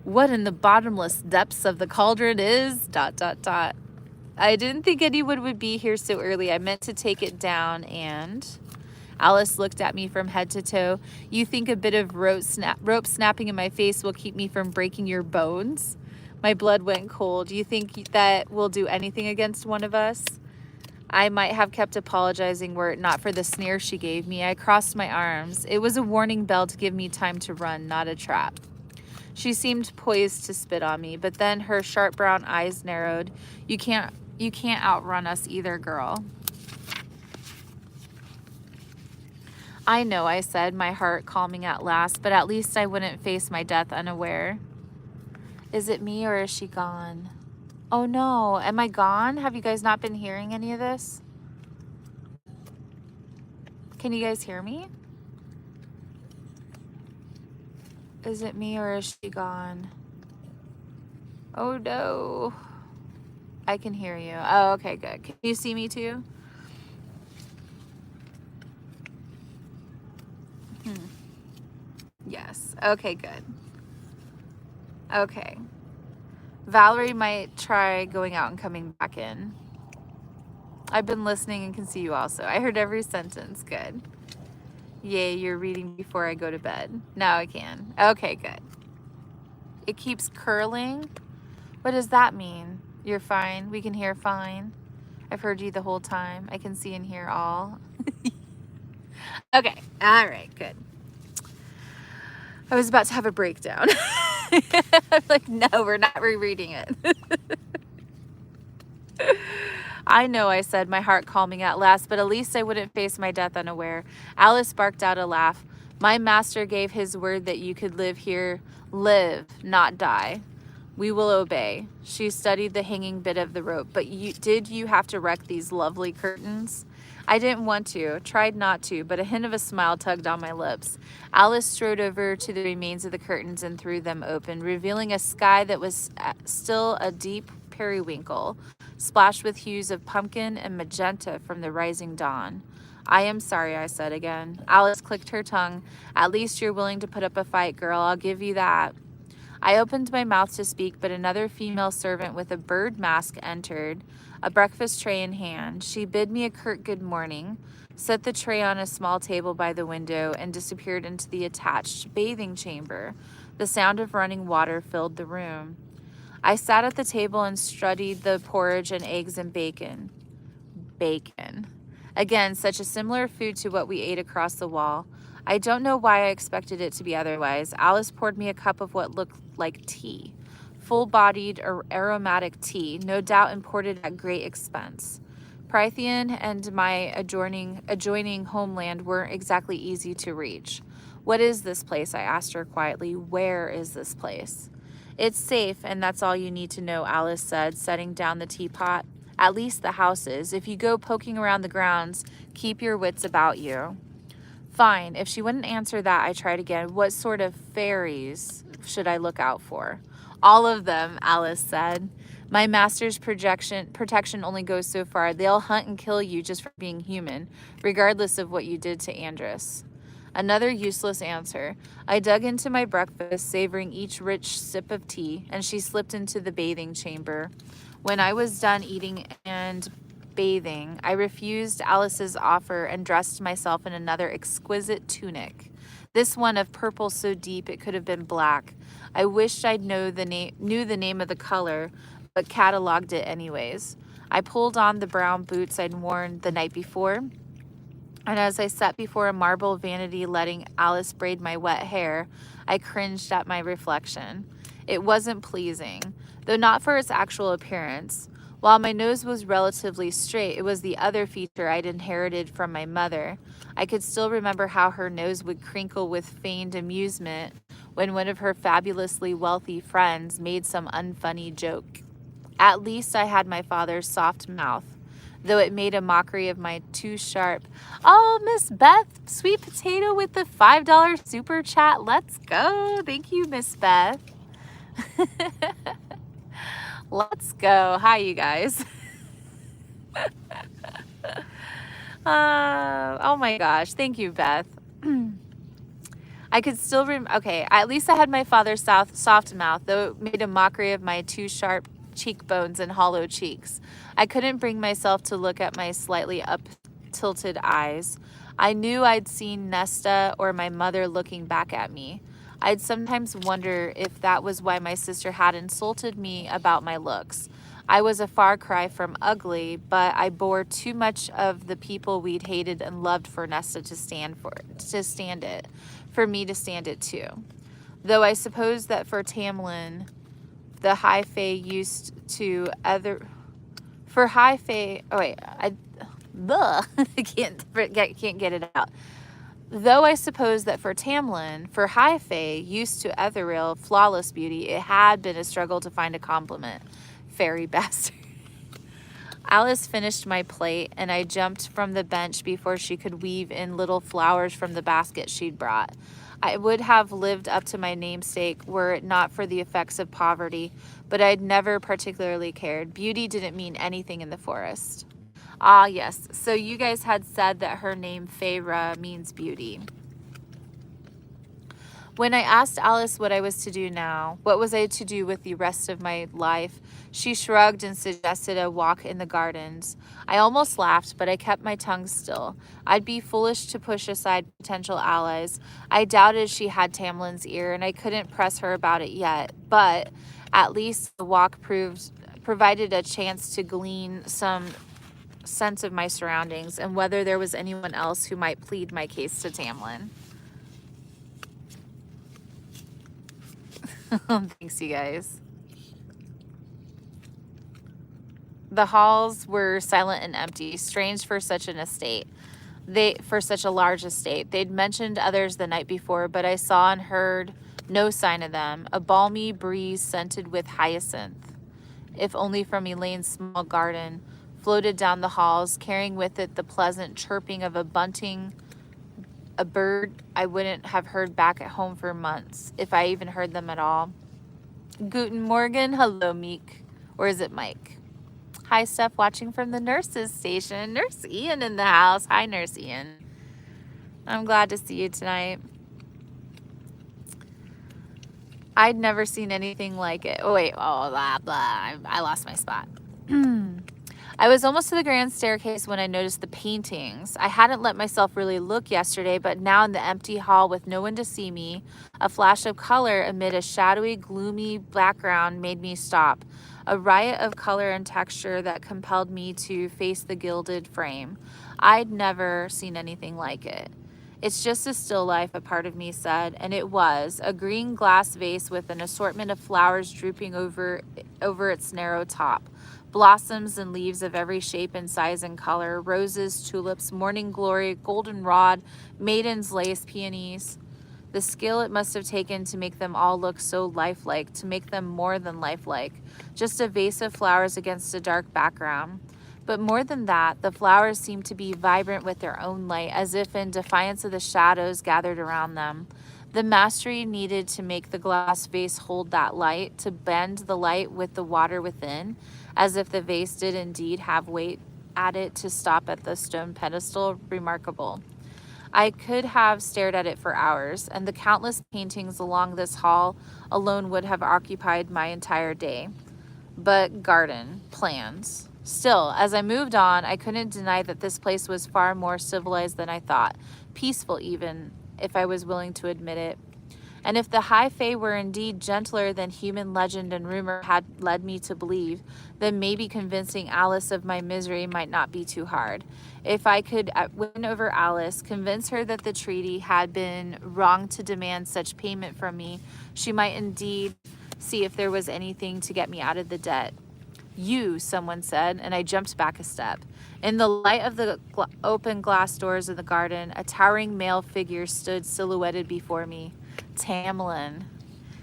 What in the bottomless depths of the cauldron is... ... I didn't think anyone would be here so early. I meant to take it down and... Alice looked at me from head to toe. You think a bit of rope snapping in my face will keep me from breaking your bones? My blood went cold. You think that will do anything against one of us? I might have kept apologizing were it not for the sneer she gave me. I crossed my arms. It was a warning bell to give me time to run, not a trap. She seemed poised to spit on me, but then her sharp brown eyes narrowed. You can't outrun us either, girl. I know, I said, my heart calming at last, but at least I wouldn't face my death unaware. Is it me or is she gone? Oh no, am I gone? Have you guys not been hearing any of this? Can you guys hear me? Is it me or is she gone? Oh no. I can hear you. Oh, okay, good. Can you see me too? Yes. Okay, good. Okay. Valerie might try going out and coming back in. I've been listening and can see you also. I heard every sentence. Good. Yay, you're reading before I go to bed. Now I can. Okay, good. It keeps curling. What does that mean? You're fine. We can hear fine. I've heard you the whole time. I can see and hear all. Okay. All right, good. I was about to have a breakdown. I'm like, no, we're not rereading it. I know, I said, my heart calming at last, but at least I wouldn't face my death unaware. Alice barked out a laugh. My master gave his word that you could live here, live, not die. We will obey. She studied the hanging bit of the rope. But did you have to wreck these lovely curtains? I didn't want to, tried not to, but a hint of a smile tugged on my lips. Alice strode over to the remains of the curtains and threw them open, revealing a sky that was still a deep periwinkle, splashed with hues of pumpkin and magenta from the rising dawn. I am sorry, I said again. Alice clicked her tongue. At least you're willing to put up a fight, girl. I'll give you that. I opened my mouth to speak, but another female servant with a bird mask entered, a breakfast tray in hand. She bid me a curt good morning, set the tray on a small table by the window, and disappeared into the attached bathing chamber. The sound of running water filled the room. I sat at the table and studied the porridge and eggs and bacon. Bacon. Again, such a similar food to what we ate across the wall. I don't know why I expected it to be otherwise. Alice poured me a cup of what looked like tea. Full-bodied, aromatic tea, no doubt imported at great expense. Prythian and my adjoining homeland weren't exactly easy to reach. What is this place? I asked her quietly. Where is this place? It's safe, and that's all you need to know, Alice said, setting down the teapot. At least the house is. If you go poking around the grounds, keep your wits about you. Fine. If she wouldn't answer that, I tried again. What sort of fairies should I look out for? All of them, Alice said. My master's protection only goes so far. They'll hunt and kill you just for being human, regardless of what you did to Andrus. Another useless answer. I dug into my breakfast, savoring each rich sip of tea, and she slipped into the bathing chamber. When I was done eating and bathing, I refused Alice's offer and dressed myself in another exquisite tunic. This one of purple so deep it could have been black. I wished I'd knew the name of the color, but cataloged it anyways. I pulled on the brown boots I'd worn the night before, and as I sat before a marble vanity letting Alice braid my wet hair, I cringed at my reflection. It wasn't pleasing, though not for its actual appearance. While my nose was relatively straight, it was the other feature I'd inherited from my mother. I could still remember how her nose would crinkle with feigned amusement when one of her fabulously wealthy friends made some unfunny joke. At least I had my father's soft mouth, though it made a mockery of my too sharp. Oh, Miss Beth, sweet potato with the $5 super chat. Let's go. Thank you, Miss Beth. Let's go. Hi, you guys. Oh my gosh. Thank you, Beth. I could still okay, at least I had my father's soft mouth, though it made a mockery of my too sharp cheekbones and hollow cheeks. I couldn't bring myself to look at my slightly up-tilted eyes. I knew I'd seen Nesta or my mother looking back at me. I'd sometimes wonder if that was why my sister had insulted me about my looks. I was a far cry from ugly, but I bore too much of the people we'd hated and loved for Nesta to stand it, for me to stand it too. Though I suppose that for Tamlin, the high fae used to other... For high fae... Oh, wait. I can't get it out. Though I suppose that for Tamlin, for high fae used to ethereal, flawless beauty, it had been a struggle to find a compliment. Fairy bastard. Alice finished my plate, and I jumped from the bench before she could weave in little flowers from the basket she'd brought. I would have lived up to my namesake were it not for the effects of poverty, but I'd never particularly cared. Beauty didn't mean anything in the forest. Ah, yes. So you guys had said that her name, Feyre, means beauty. When I asked Alice what I was to do now, what was I to do with the rest of my life, she shrugged and suggested a walk in the gardens. I almost laughed, but I kept my tongue still. I'd be foolish to push aside potential allies. I doubted she had Tamlin's ear, and I couldn't press her about it yet, but at least the walk provided a chance to glean some sense of my surroundings and whether there was anyone else who might plead my case to Tamlin. Thanks, you guys. The halls were silent and empty, strange for such an estate. For such a large estate. They'd mentioned others the night before, but I saw and heard no sign of them. A balmy breeze scented with hyacinth, if only from Elaine's small garden, floated down the halls, carrying with it the pleasant chirping of a bird I wouldn't have heard back at home for months, if I even heard them at all. Guten Morgen, hello, Meek. Or is it Mike? Hi, Steph, watching from the nurses station. Nurse Ian in the house. Hi, Nurse Ian. I'm glad to see you tonight. I'd never seen anything like it. Oh, wait. Oh, blah, blah. I lost my spot. I was almost to the grand staircase when I noticed the paintings. I hadn't let myself really look yesterday, but now in the empty hall with no one to see me, a flash of color amid a shadowy, gloomy background made me stop. A riot of color and texture that compelled me to face the gilded frame. I'd never seen anything like it. It's just a still life, a part of me said, and it was. A green glass vase with an assortment of flowers drooping over its narrow top. Blossoms and leaves of every shape and size and color. Roses, tulips, morning glory, goldenrod, maiden's lace, peonies. The skill it must have taken to make them all look so lifelike, to make them more than lifelike. Just a vase of flowers against a dark background. But more than that, the flowers seemed to be vibrant with their own light, as if in defiance of the shadows gathered around them. The mastery needed to make the glass vase hold that light, to bend the light with the water within, as if the vase did indeed have weight at it to stop at the stone pedestal, remarkable. I could have stared at it for hours, and the countless paintings along this hall alone would have occupied my entire day. But garden, plans. Still, as I moved on, I couldn't deny that this place was far more civilized than I thought, peaceful even, if I was willing to admit it. And if the high fae were indeed gentler than human legend and rumor had led me to believe, then maybe convincing Alice of my misery might not be too hard. If I could win over Alice, convince her that the treaty had been wrong to demand such payment from me, she might indeed see if there was anything to get me out of the debt. You, someone said, and I jumped back a step. In the light of the open glass doors of the garden, a towering male figure stood silhouetted before me. Tamlin.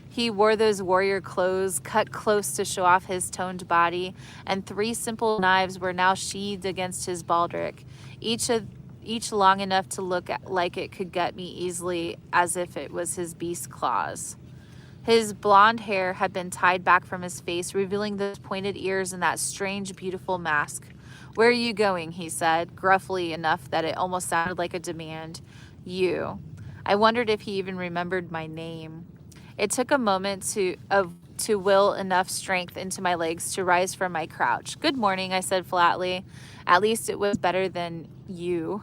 He wore those warrior clothes, cut close to show off his toned body, and 3 simple knives were now sheathed against his baldric, each long enough to look like it could gut me easily, as if it was his beast claws. His blonde hair had been tied back from his face, revealing those pointed ears and that strange, beautiful mask. "Where are you going?" he said, gruffly enough that it almost sounded like a demand. "You." I wondered if he even remembered my name. It took a moment to will enough strength into my legs to rise from my crouch. "Good morning," I said flatly. At least it was better than you.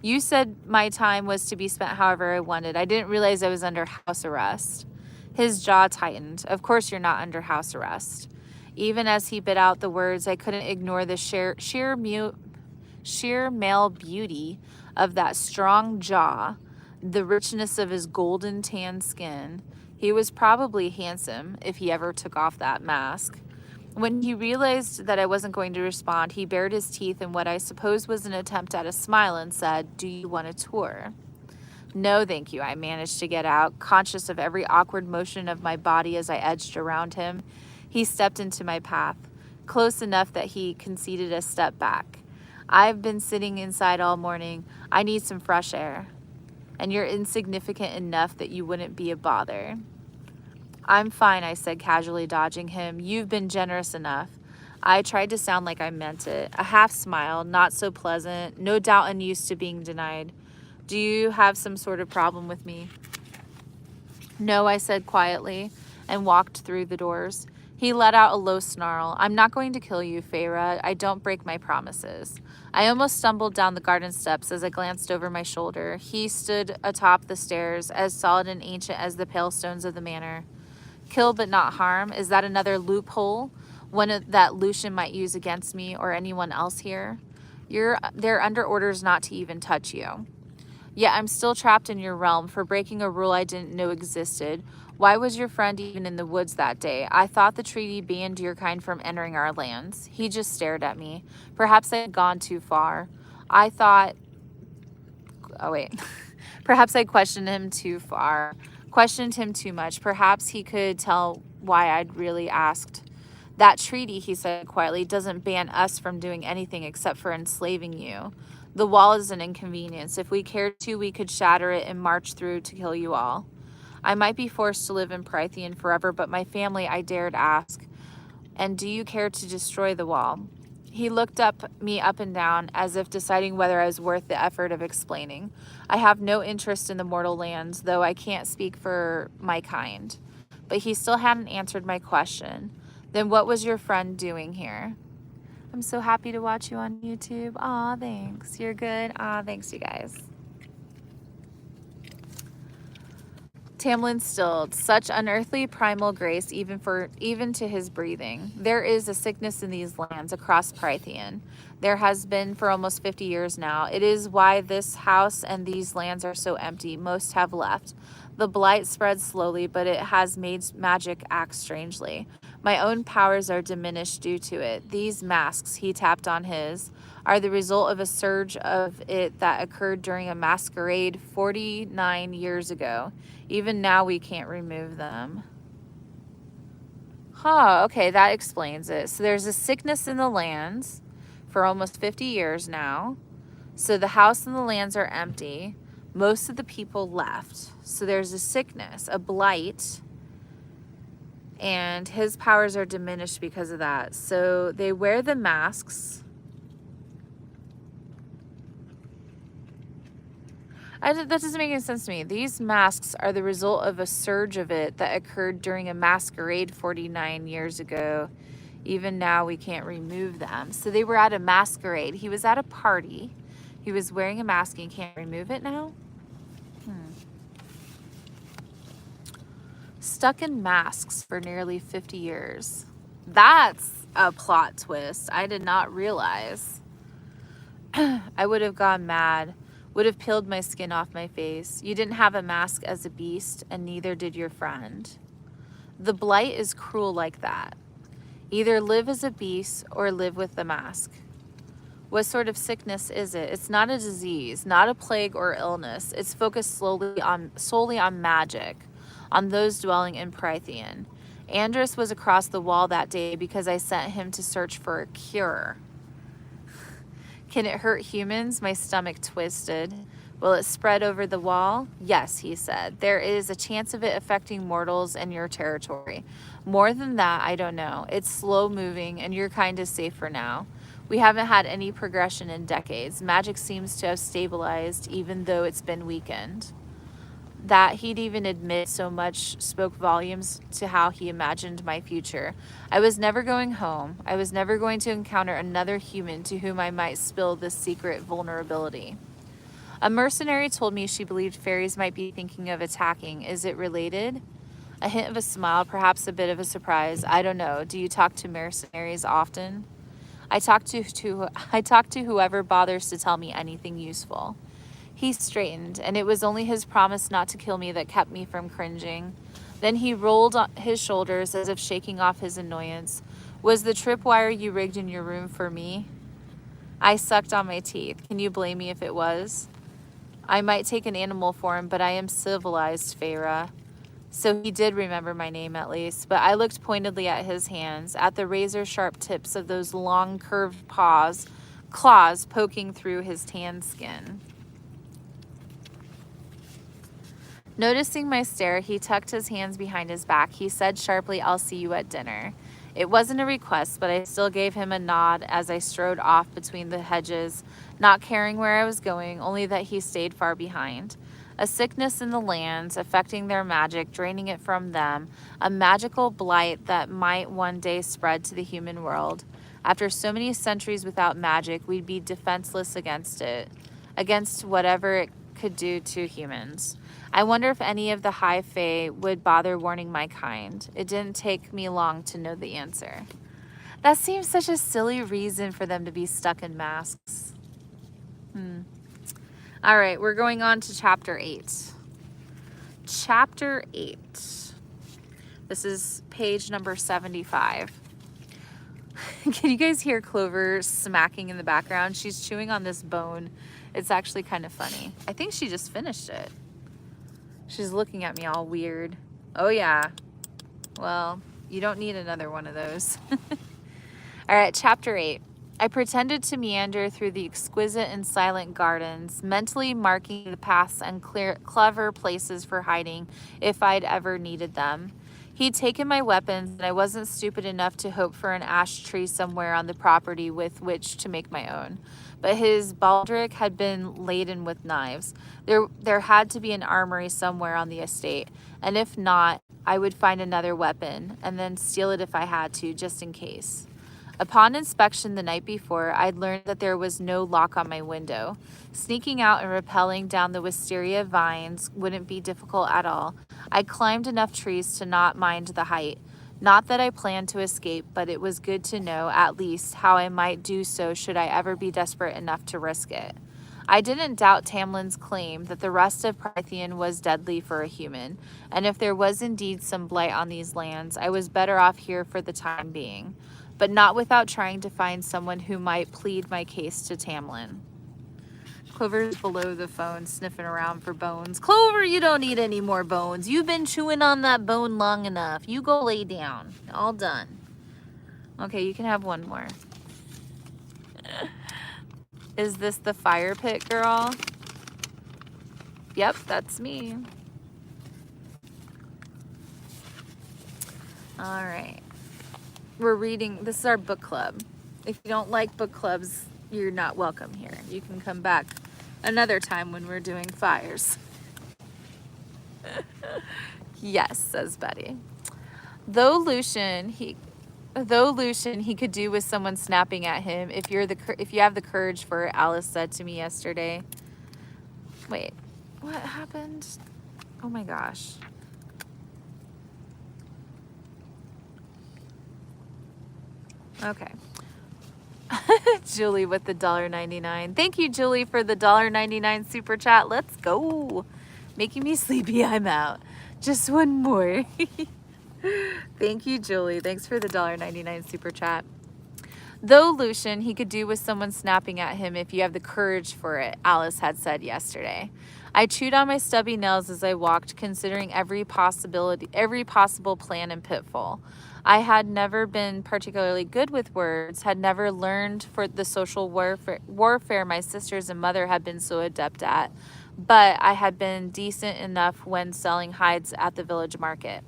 You said my time was to be spent however I wanted. I didn't realize I was under house arrest. His jaw tightened. "Of course you're not under house arrest." Even as he bit out the words, I couldn't ignore the sheer male beauty of that strong jaw, the richness of his golden tan skin. He was probably handsome if he ever took off that mask. When he realized that I wasn't going to respond, he bared his teeth in what I suppose was an attempt at a smile and said, "Do you want a tour?" "No, thank you," I managed to get out, conscious of every awkward motion of my body as I edged around him. He stepped into my path, close enough that he conceded a step back. "I've been sitting inside all morning. I need some fresh air. And you're insignificant enough that you wouldn't be a bother." "I'm fine," I said, casually dodging him. "You've been generous enough." I tried to sound like I meant it. A half smile, not so pleasant, no doubt unused to being denied. "Do you have some sort of problem with me?" "No," I said quietly, and walked through the doors. He let out a low snarl. "I'm not going to kill you, Feyre. I don't break my promises." I almost stumbled down the garden steps as I glanced over my shoulder. He stood atop the stairs, as solid and ancient as the pale stones of the manor. "Kill but not harm? Is that another loophole? One that Lucian might use against me or anyone else here?" They're under orders not to even touch you." "Yet I'm still trapped in your realm for breaking a rule I didn't know existed. Why was your friend even in the woods that day? I thought the treaty banned your kind from entering our lands." He just stared at me. Perhaps I had gone too far. I thought, oh wait, perhaps I questioned him too far, questioned him too much. Perhaps he could tell why I'd really asked. "That treaty," he said quietly, "doesn't ban us from doing anything except for enslaving you. The wall is an inconvenience. If we cared to, we could shatter it and march through to kill you all. I might be forced to live in Prythian forever, but my family, I dared ask. And do you care to destroy the wall? He looked me up and down, as if deciding whether I was worth the effort of explaining. I have no interest in the mortal lands, though I can't speak for my kind. But he still hadn't answered my question. Then what was your friend doing here? I'm so happy to watch you on YouTube. Aw, thanks. You're good. Aw, thanks, you guys. Tamlin stilled, such unearthly primal grace even to his breathing. There is a sickness in these lands across Prythian. There has been for almost 50 years now. It is why this house and these lands are so empty. Most have left. The blight spreads slowly, but it has made magic act strangely. My own powers are diminished due to it. These masks, he tapped on his, are the result of a surge of it that occurred during a masquerade 49 years ago. Even now, we can't remove them. Huh, okay, that explains it. So there's a sickness in the lands for almost 50 years now. So the house and the lands are empty. Most of the people left. So there's a sickness, a blight, and his powers are diminished because of that. So they wear the masks. That doesn't make any sense to me. These masks are the result of a surge of it that occurred during a masquerade 49 years ago. Even now, we can't remove them. So they were at a masquerade. He was at a party. He was wearing a mask and can't remove it now? Stuck in masks for nearly 50 years. That's a plot twist I did not realize. I would have gone mad. Would have peeled my skin off my face. You didn't have a mask as a beast, and neither did your friend. The blight is cruel like that. Either live as a beast or live with the mask. What sort of sickness is it? It's not a disease, not a plague or illness. It's focused solely on magic, on those dwelling in Prythian. Andrus was across the wall that day because I sent him to search for a cure. Can it hurt humans? My stomach twisted. Will it spread over the wall? Yes, he said. There is a chance of it affecting mortals in your territory. More than that, I don't know. It's slow moving, and your kind is safe for now. We haven't had any progression in decades. Magic seems to have stabilized, even though it's been weakened. That he'd even admit so much spoke volumes to how he imagined my future. I was never going home. I was never going to encounter another human to whom I might spill this secret vulnerability. A mercenary told me she believed fairies might be thinking of attacking. Is it related? A hint of a smile, perhaps a bit of a surprise. I don't know. Do you talk to mercenaries often? I talk to whoever bothers to tell me anything useful. He straightened, and it was only his promise not to kill me that kept me from cringing. Then he rolled his shoulders as if shaking off his annoyance. Was the tripwire you rigged in your room for me? I sucked on my teeth. Can you blame me if it was? I might take an animal form, but I am civilized, Feyre. So he did remember my name at least, but I looked pointedly at his hands, at the razor-sharp tips of those long curved claws poking through his tan skin. Noticing my stare, he tucked his hands behind his back. He said sharply, I'll see you at dinner. It wasn't a request, but I still gave him a nod as I strode off between the hedges, not caring where I was going, only that he stayed far behind. A sickness in the lands, affecting their magic, draining it from them, a magical blight that might one day spread to the human world. After so many centuries without magic, we'd be defenseless against it, against whatever it could do to humans. I wonder if any of the High Fae would bother warning my kind. It didn't take me long to know the answer. That seems such a silly reason for them to be stuck in masks. All right, we're going on to chapter 8. Chapter 8. This is page number 75. Can you guys hear Clover smacking in the background? She's chewing on this bone. It's actually kind of funny. I think she just finished it. She's looking at me all weird. Oh yeah. Well, you don't need another one of those. All right, chapter 8. I pretended to meander through the exquisite and silent gardens, mentally marking the paths and clever places for hiding if I'd ever needed them. He'd taken my weapons, and I wasn't stupid enough to hope for an ash tree somewhere on the property with which to make my own. But his baldric had been laden with knives. There had to be an armory somewhere on the estate, and if not, I would find another weapon, and then steal it if I had to, just in case. Upon inspection the night before, I'd learned that there was no lock on my window. Sneaking out and rappelling down the wisteria vines wouldn't be difficult at all. I climbed enough trees to not mind the height. Not that I planned to escape, but it was good to know, at least, how I might do so should I ever be desperate enough to risk it. I didn't doubt Tamlin's claim that the rust of Prythian was deadly for a human, and if there was indeed some blight on these lands, I was better off here for the time being, but not without trying to find someone who might plead my case to Tamlin. Clover's below the phone, sniffing around for bones. Clover, you don't need any more bones. You've been chewing on that bone long enough. You go lay down. All done. Okay, you can have one more. Is this the fire pit girl? Yep, that's me. All right. We're reading, this is our book club. If you don't like book clubs, you're not welcome here. You can come back another time when we're doing fires. Yes, says Betty. Though Lucian, he could do with someone snapping at him if you have the courage for it, Alice said to me yesterday. Wait, what happened? Oh my gosh. Okay. Julie with the $1.99. Thank you, Julie, for the $1.99 super chat. Let's go. Making me sleepy. I'm out. Just one more. Thank you, Julie. Thanks for the $1.99 super chat. Though Lucian, he could do with someone snapping at him if you have the courage for it, Alice had said yesterday. I chewed on my stubby nails as I walked, considering every possible plan and pitfall. I had never been particularly good with words, had never learned for the social warfare my sisters and mother had been so adept at, but I had been decent enough when selling hides at the village market.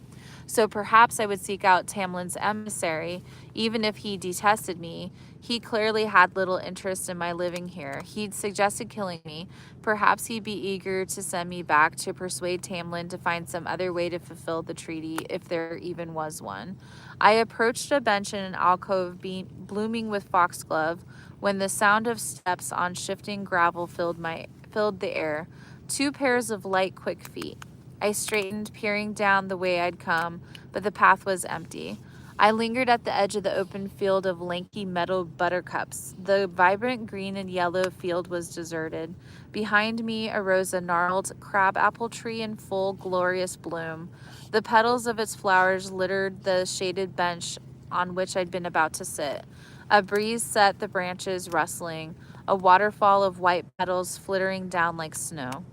So perhaps I would seek out Tamlin's emissary, even if he detested me. He clearly had little interest in my living here. He'd suggested killing me. Perhaps he'd be eager to send me back to persuade Tamlin to find some other way to fulfill the treaty, if there even was one. I approached a bench in an alcove blooming with foxglove when the sound of steps on shifting gravel filled the air. 2 pairs of light, quick feet. I straightened, peering down the way I'd come, but the path was empty. I lingered at the edge of the open field of lanky meadow buttercups. The vibrant green and yellow field was deserted. Behind me arose a gnarled crabapple tree in full glorious bloom. The petals of its flowers littered the shaded bench on which I'd been about to sit. A breeze set the branches rustling, a waterfall of white petals flittering down like snow.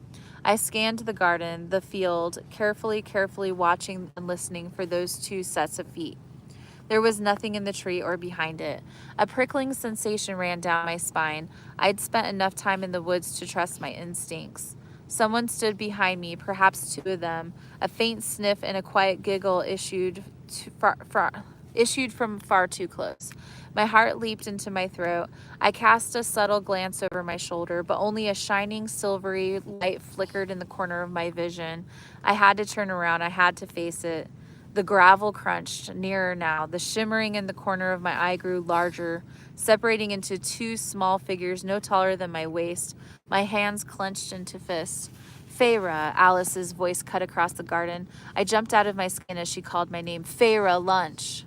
I scanned the garden, the field, carefully watching and listening for those 2 sets of feet. There was nothing in the tree or behind it. A prickling sensation ran down my spine. I'd spent enough time in the woods to trust my instincts. Someone stood behind me, perhaps 2 of them. A faint sniff and a quiet giggle issued from far too close. My heart leaped into my throat. I cast a subtle glance over my shoulder, but only a shining silvery light flickered in the corner of my vision. I had to turn around. I had to face it. The gravel crunched, nearer now. The shimmering in the corner of my eye grew larger, separating into 2 small figures no taller than my waist. My hands clenched into fists. Feyre, Alice's voice cut across the garden. I jumped out of my skin as she called my name. Feyre, lunch,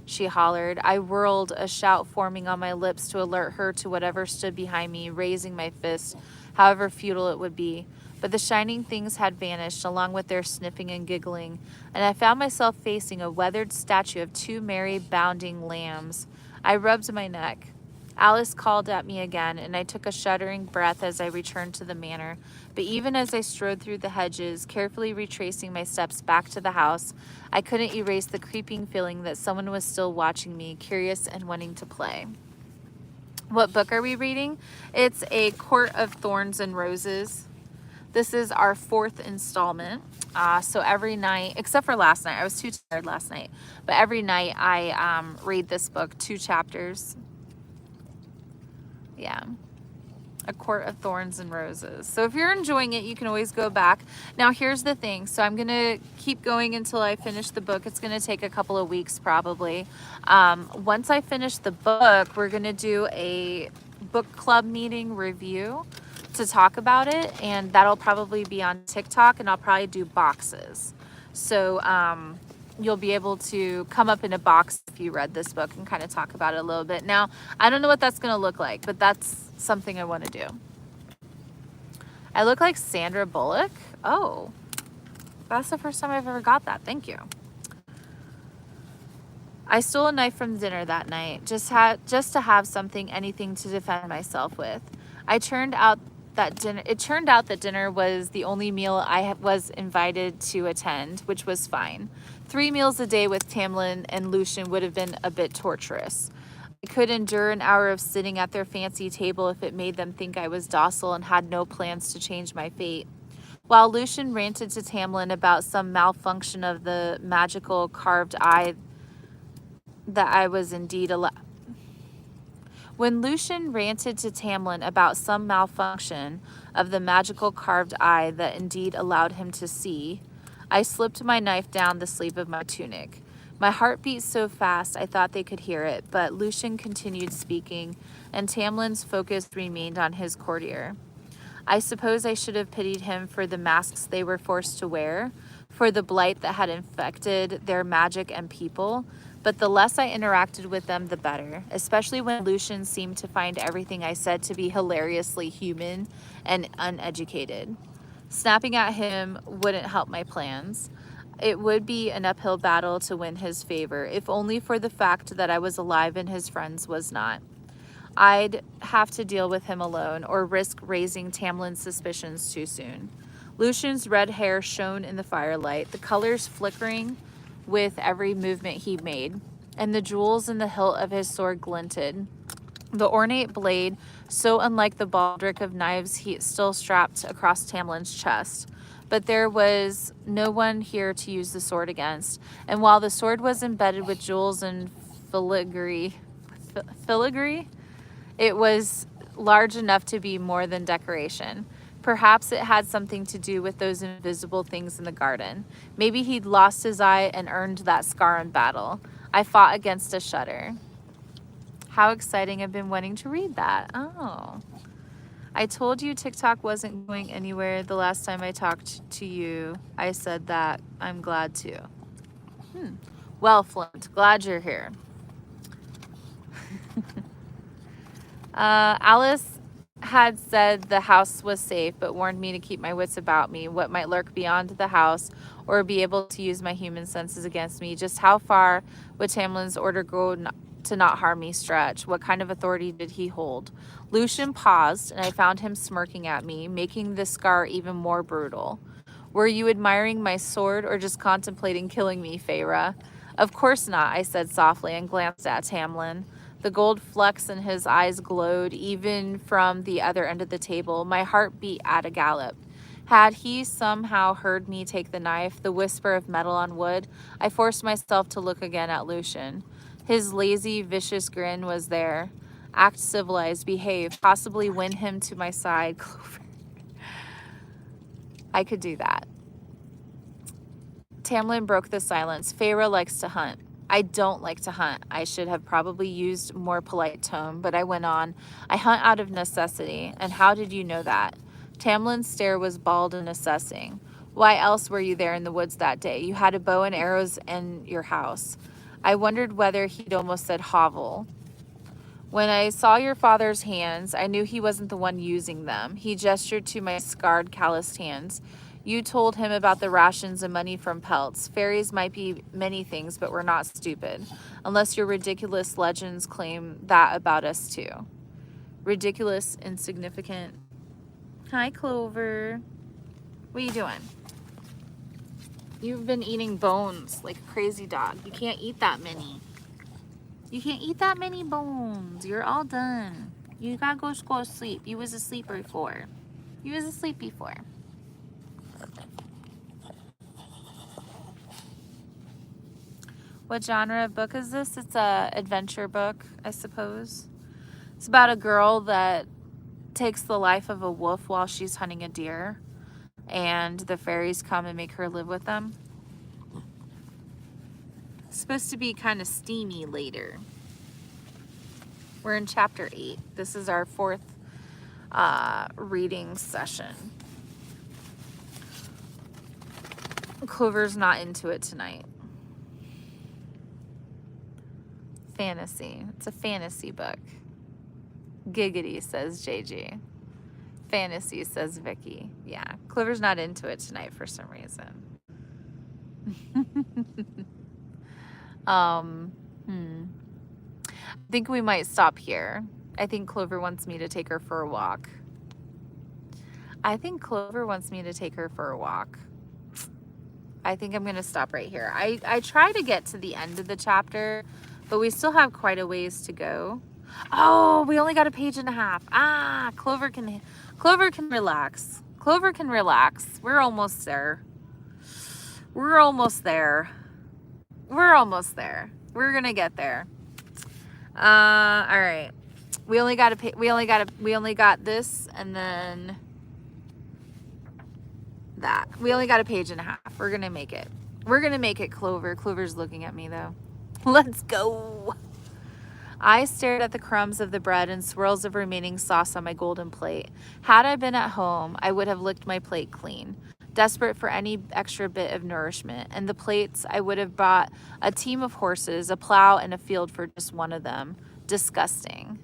she hollered. I whirled, a shout forming on my lips to alert her to whatever stood behind me, raising my fist, however futile it would be. But the shining things had vanished, along with their sniffing and giggling, and I found myself facing a weathered statue of 2 merry, bounding lambs. I rubbed my neck. Alice called at me again, and I took a shuddering breath as I returned to the manor. But even as I strode through the hedges, carefully retracing my steps back to the house, I couldn't erase the creeping feeling that someone was still watching me, curious and wanting to play. What book are we reading? It's A Court of Thorns and Roses This is our 4th installment. So every night, except for last night, I was too tired last night, but every night I read this book, 2 chapters. Yeah. A Court of Thorns and Roses. So if you're enjoying it, you can always go back. Now here's the thing. So I'm going to keep going until I finish the book. It's going to take a couple of weeks probably. Once I finish the book, we're going to do a book club meeting review to talk about it. And that'll probably be on TikTok, and I'll probably do boxes. So you'll be able to come up in a box if you read this book and kind of talk about it a little bit. Now, I don't know what that's going to look like, but that's something I want to do. I look like Sandra Bullock. Oh, that's the first time I've ever got that. Thank you. I stole a knife from dinner that night, just to have something, anything to defend myself with. It turned out that dinner was the only meal I was invited to attend, which was fine. 3 meals a day with Tamlin and Lucien would have been a bit torturous. I could endure an hour of sitting at their fancy table if it made them think I was docile and had no plans to change my fate. While Lucien ranted to Tamlin about some malfunction of the magical carved eye that I was indeed allowed. When Lucien ranted to Tamlin about some malfunction of the magical carved eye that indeed allowed him to see, I slipped my knife down the sleeve of my tunic. My heart beat so fast I thought they could hear it, but Lucien continued speaking, and Tamlin's focus remained on his courtier. I suppose I should have pitied him for the masks they were forced to wear, for the blight that had infected their magic and people, but the less I interacted with them, the better, especially when Lucien seemed to find everything I said to be hilariously human and uneducated. Snapping at him wouldn't help my plans. It would be an uphill battle to win his favor, if only for the fact that I was alive and his friends was not. I'd have to deal with him alone, or risk raising Tamlin's suspicions too soon. Lucien's red hair shone in the firelight, the colors flickering with every movement he made, and the jewels in the hilt of his sword glinted. The ornate blade, so unlike the baldric of knives he still strapped across Tamlin's chest. But there was no one here to use the sword against, and while the sword was embedded with jewels and filigree, it was large enough to be more than decoration. Perhaps it had something to do with those invisible things in the garden. Maybe he'd lost his eye and earned that scar in battle. I fought against a shudder. How exciting. I've been wanting to read that. Oh. I told you TikTok wasn't going anywhere the last time I talked to you. I said that. I'm glad to. Well, Flint, glad you're here. Alice had said the house was safe, but warned me to keep my wits about me, what might lurk beyond the house, or be able to use my human senses against me. Just how far would Tamlin's order go to not harm me stretch? What kind of authority did he hold? Lucien paused, and I found him smirking at me, making the scar even more brutal. Were you admiring my sword or just contemplating killing me, Feyre? Of course not, I said softly and glanced at Tamlin. The gold flecks in his eyes glowed even from the other end of the table. My heart beat at a gallop. Had he somehow heard me take the knife, the whisper of metal on wood? I forced myself to look again at Lucien. His lazy, vicious grin was there. Act civilized, behave, possibly win him to my side. Clover. I could do that. Tamlin broke the silence. Feyre likes to hunt. I don't like to hunt. I should have probably used more polite tone, but I went on. I hunt out of necessity. And how did you know that? Tamlin's stare was bald and assessing. Why else were you there in the woods that day? You had a bow and arrows in your house. I wondered whether he'd almost said hovel. When I saw your father's hands, I knew he wasn't the one using them. He gestured to my scarred, calloused hands. You told him about the rations and money from pelts. Fairies might be many things, but we're not stupid. Unless your ridiculous legends claim that about us too. Ridiculous, insignificant. Hi, Clover. What are you doing? You've been eating bones like a crazy dog. You can't eat that many. You can't eat that many bones. You're all done. You gotta go to sleep. You was asleep before. You was asleep before. What genre of book is this? It's a adventure book, I suppose. It's about a girl that takes the life of a wolf while she's hunting a deer, and the fairies come and make her live with them. It's supposed to be kind of steamy later. We're in chapter 8. This is our 4th reading session. Clover's not into it tonight. Fantasy. It's a fantasy book. Giggity, says JG. Fantasy, says Vicky. Yeah, Clover's not into it tonight for some reason. I think we might stop here. I think Clover wants me to take her for a walk. I think I'm going to stop right here. I try to get to the end of the chapter, but we still have quite a ways to go. Oh, we only got a page and a half. Ah, Clover can relax. Clover can relax. We're almost there. We're going to get there. All right. We only got this and then that. We only got a page and a half. We're going to make it. Clover. Clover's looking at me though. Let's go. I stared at the crumbs of the bread and swirls of remaining sauce on my golden plate. Had I been at home, I would have licked my plate clean, desperate for any extra bit of nourishment. And the plates, I would have bought a team of horses, a plow, and a field for just one of them. Disgusting.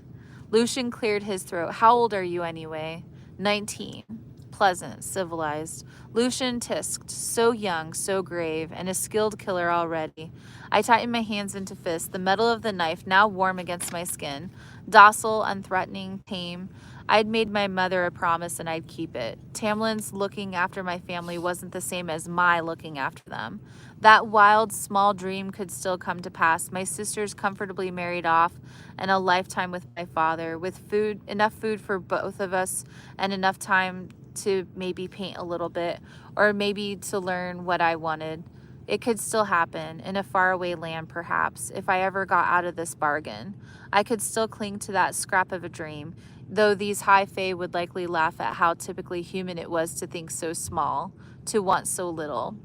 Lucian cleared his throat. How old are you anyway? 19. Pleasant, civilized. Lucian tisked, so young, so grave, and a skilled killer already. I tightened my hands into fists, the metal of the knife now warm against my skin. Docile, unthreatening, tame. I'd made my mother a promise and I'd keep it. Tamlin's looking after my family wasn't the same as my looking after them. That wild, small dream could still come to pass. My sisters comfortably married off, and a lifetime with my father, with food, enough food for both of us, and enough time to maybe paint a little bit, or maybe to learn what I wanted. It could still happen, in a faraway land perhaps, if I ever got out of this bargain. I could still cling to that scrap of a dream, though these high fae would likely laugh at how typically human it was to think so small, to want so little.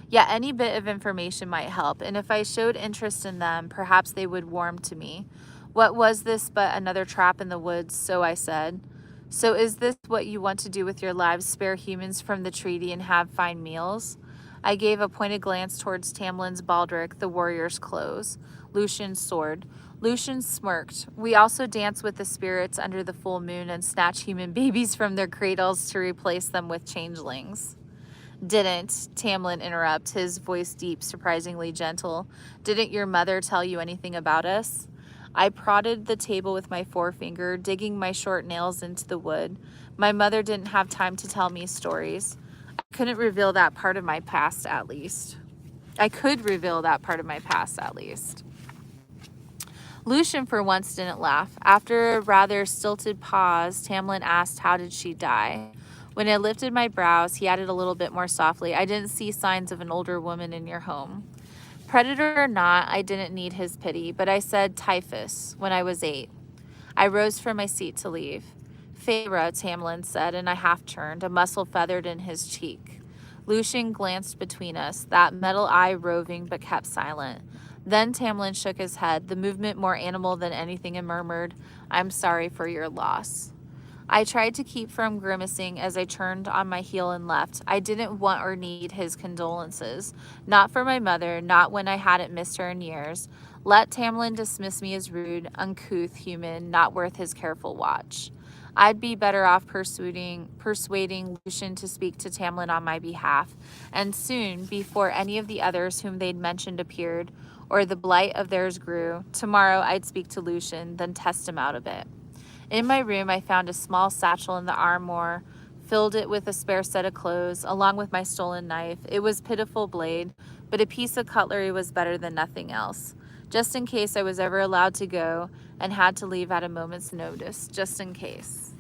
Yet any bit of information might help, and if I showed interest in them, perhaps they would warm to me. What was this but another trap in the woods, so I said. So is this what you want to do with your lives, spare humans from the treaty and have fine meals? I gave a pointed glance towards Tamlin's baldric, the warrior's clothes, Lucian's sword. Lucian smirked. We also dance with the spirits under the full moon and snatch human babies from their cradles to replace them with changelings. Didn't, Tamlin interrupt, his voice deep, surprisingly gentle. Didn't your mother tell you anything about us? I prodded the table with my forefinger, digging my short nails into the wood. My mother didn't have time to tell me stories. I couldn't reveal that part of my past, at least. Lucian, for once, didn't laugh. After a rather stilted pause, Tamlin asked, how did she die? When I lifted my brows, he added a little bit more softly, I didn't see signs of an older woman in your home. Predator or not, I didn't need his pity, but I said typhus when I was 8. I rose from my seat to leave. Feyre, Tamlin said, and I half turned, a muscle feathered in his cheek. Lucian glanced between us, that metal eye roving but kept silent. Then Tamlin shook his head, the movement more animal than anything, and murmured, I'm sorry for your loss. I tried to keep from grimacing as I turned on my heel and left. I didn't want or need his condolences. Not for my mother, not when I hadn't missed her in years. Let Tamlin dismiss me as rude, uncouth human, not worth his careful watch. I'd be better off persuading Lucian to speak to Tamlin on my behalf, and soon, before any of the others whom they'd mentioned appeared, or the blight of theirs grew, tomorrow I'd speak to Lucian, then test him out a bit. In my room, I found a small satchel in the armoire, filled it with a spare set of clothes, along with my stolen knife. It was a pitiful blade, but a piece of cutlery was better than nothing else, just in case I was ever allowed to go and had to leave at a moment's notice, just in case.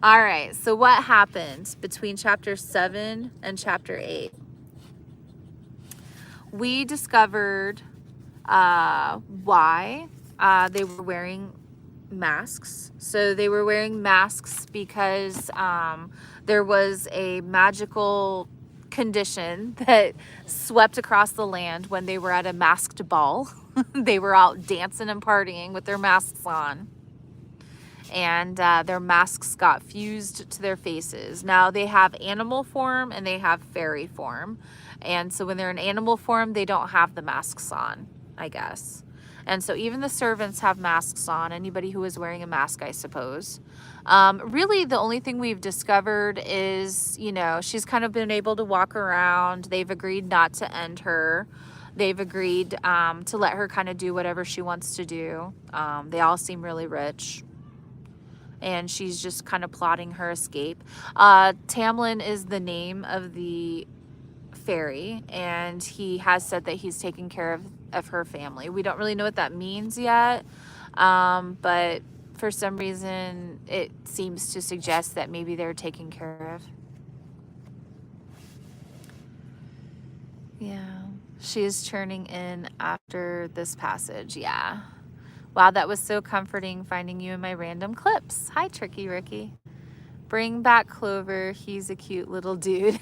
All right, so what happened between chapter 7 and chapter 8? We discovered why they were wearing masks. So they were wearing masks because there was a magical condition that swept across the land when they were at a masked ball. They were out dancing and partying with their masks on, and their masks got fused to their faces. Now they have animal form and they have fairy form, and so when they're in animal form they don't have the masks on, I guess. And so even the servants have masks on, anybody who is wearing a mask, I suppose. Really the only thing we've discovered is, you know, she's kind of been able to walk around. They've agreed not to end her. They've agreed to let her kind of do whatever she wants to do. They all seem really rich, and she's just kind of plotting her escape. Tamlin is the name of the fairy, and he has said that he's taking care of her family. We don't really know what that means yet, but for some reason it seems to suggest that maybe they're taken care of. Yeah, she is churning in after this passage. Yeah. Wow, that was so comforting finding you in my random clips. Hi, Tricky Ricky. Bring back Clover. He's a cute little dude.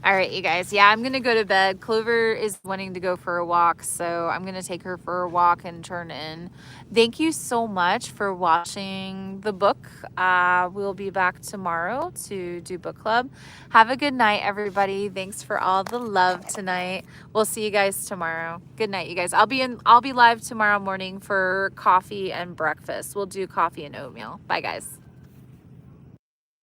All right, you guys. Yeah, I'm going to go to bed. Clover is wanting to go for a walk, so I'm going to take her for a walk and turn in. Thank you so much for watching the book. We'll be back tomorrow to do book club. Have a good night, everybody. Thanks for all the love tonight. We'll see you guys tomorrow. Good night, you guys. I'll be live tomorrow morning for coffee and breakfast. We'll do coffee and oatmeal. Bye, guys.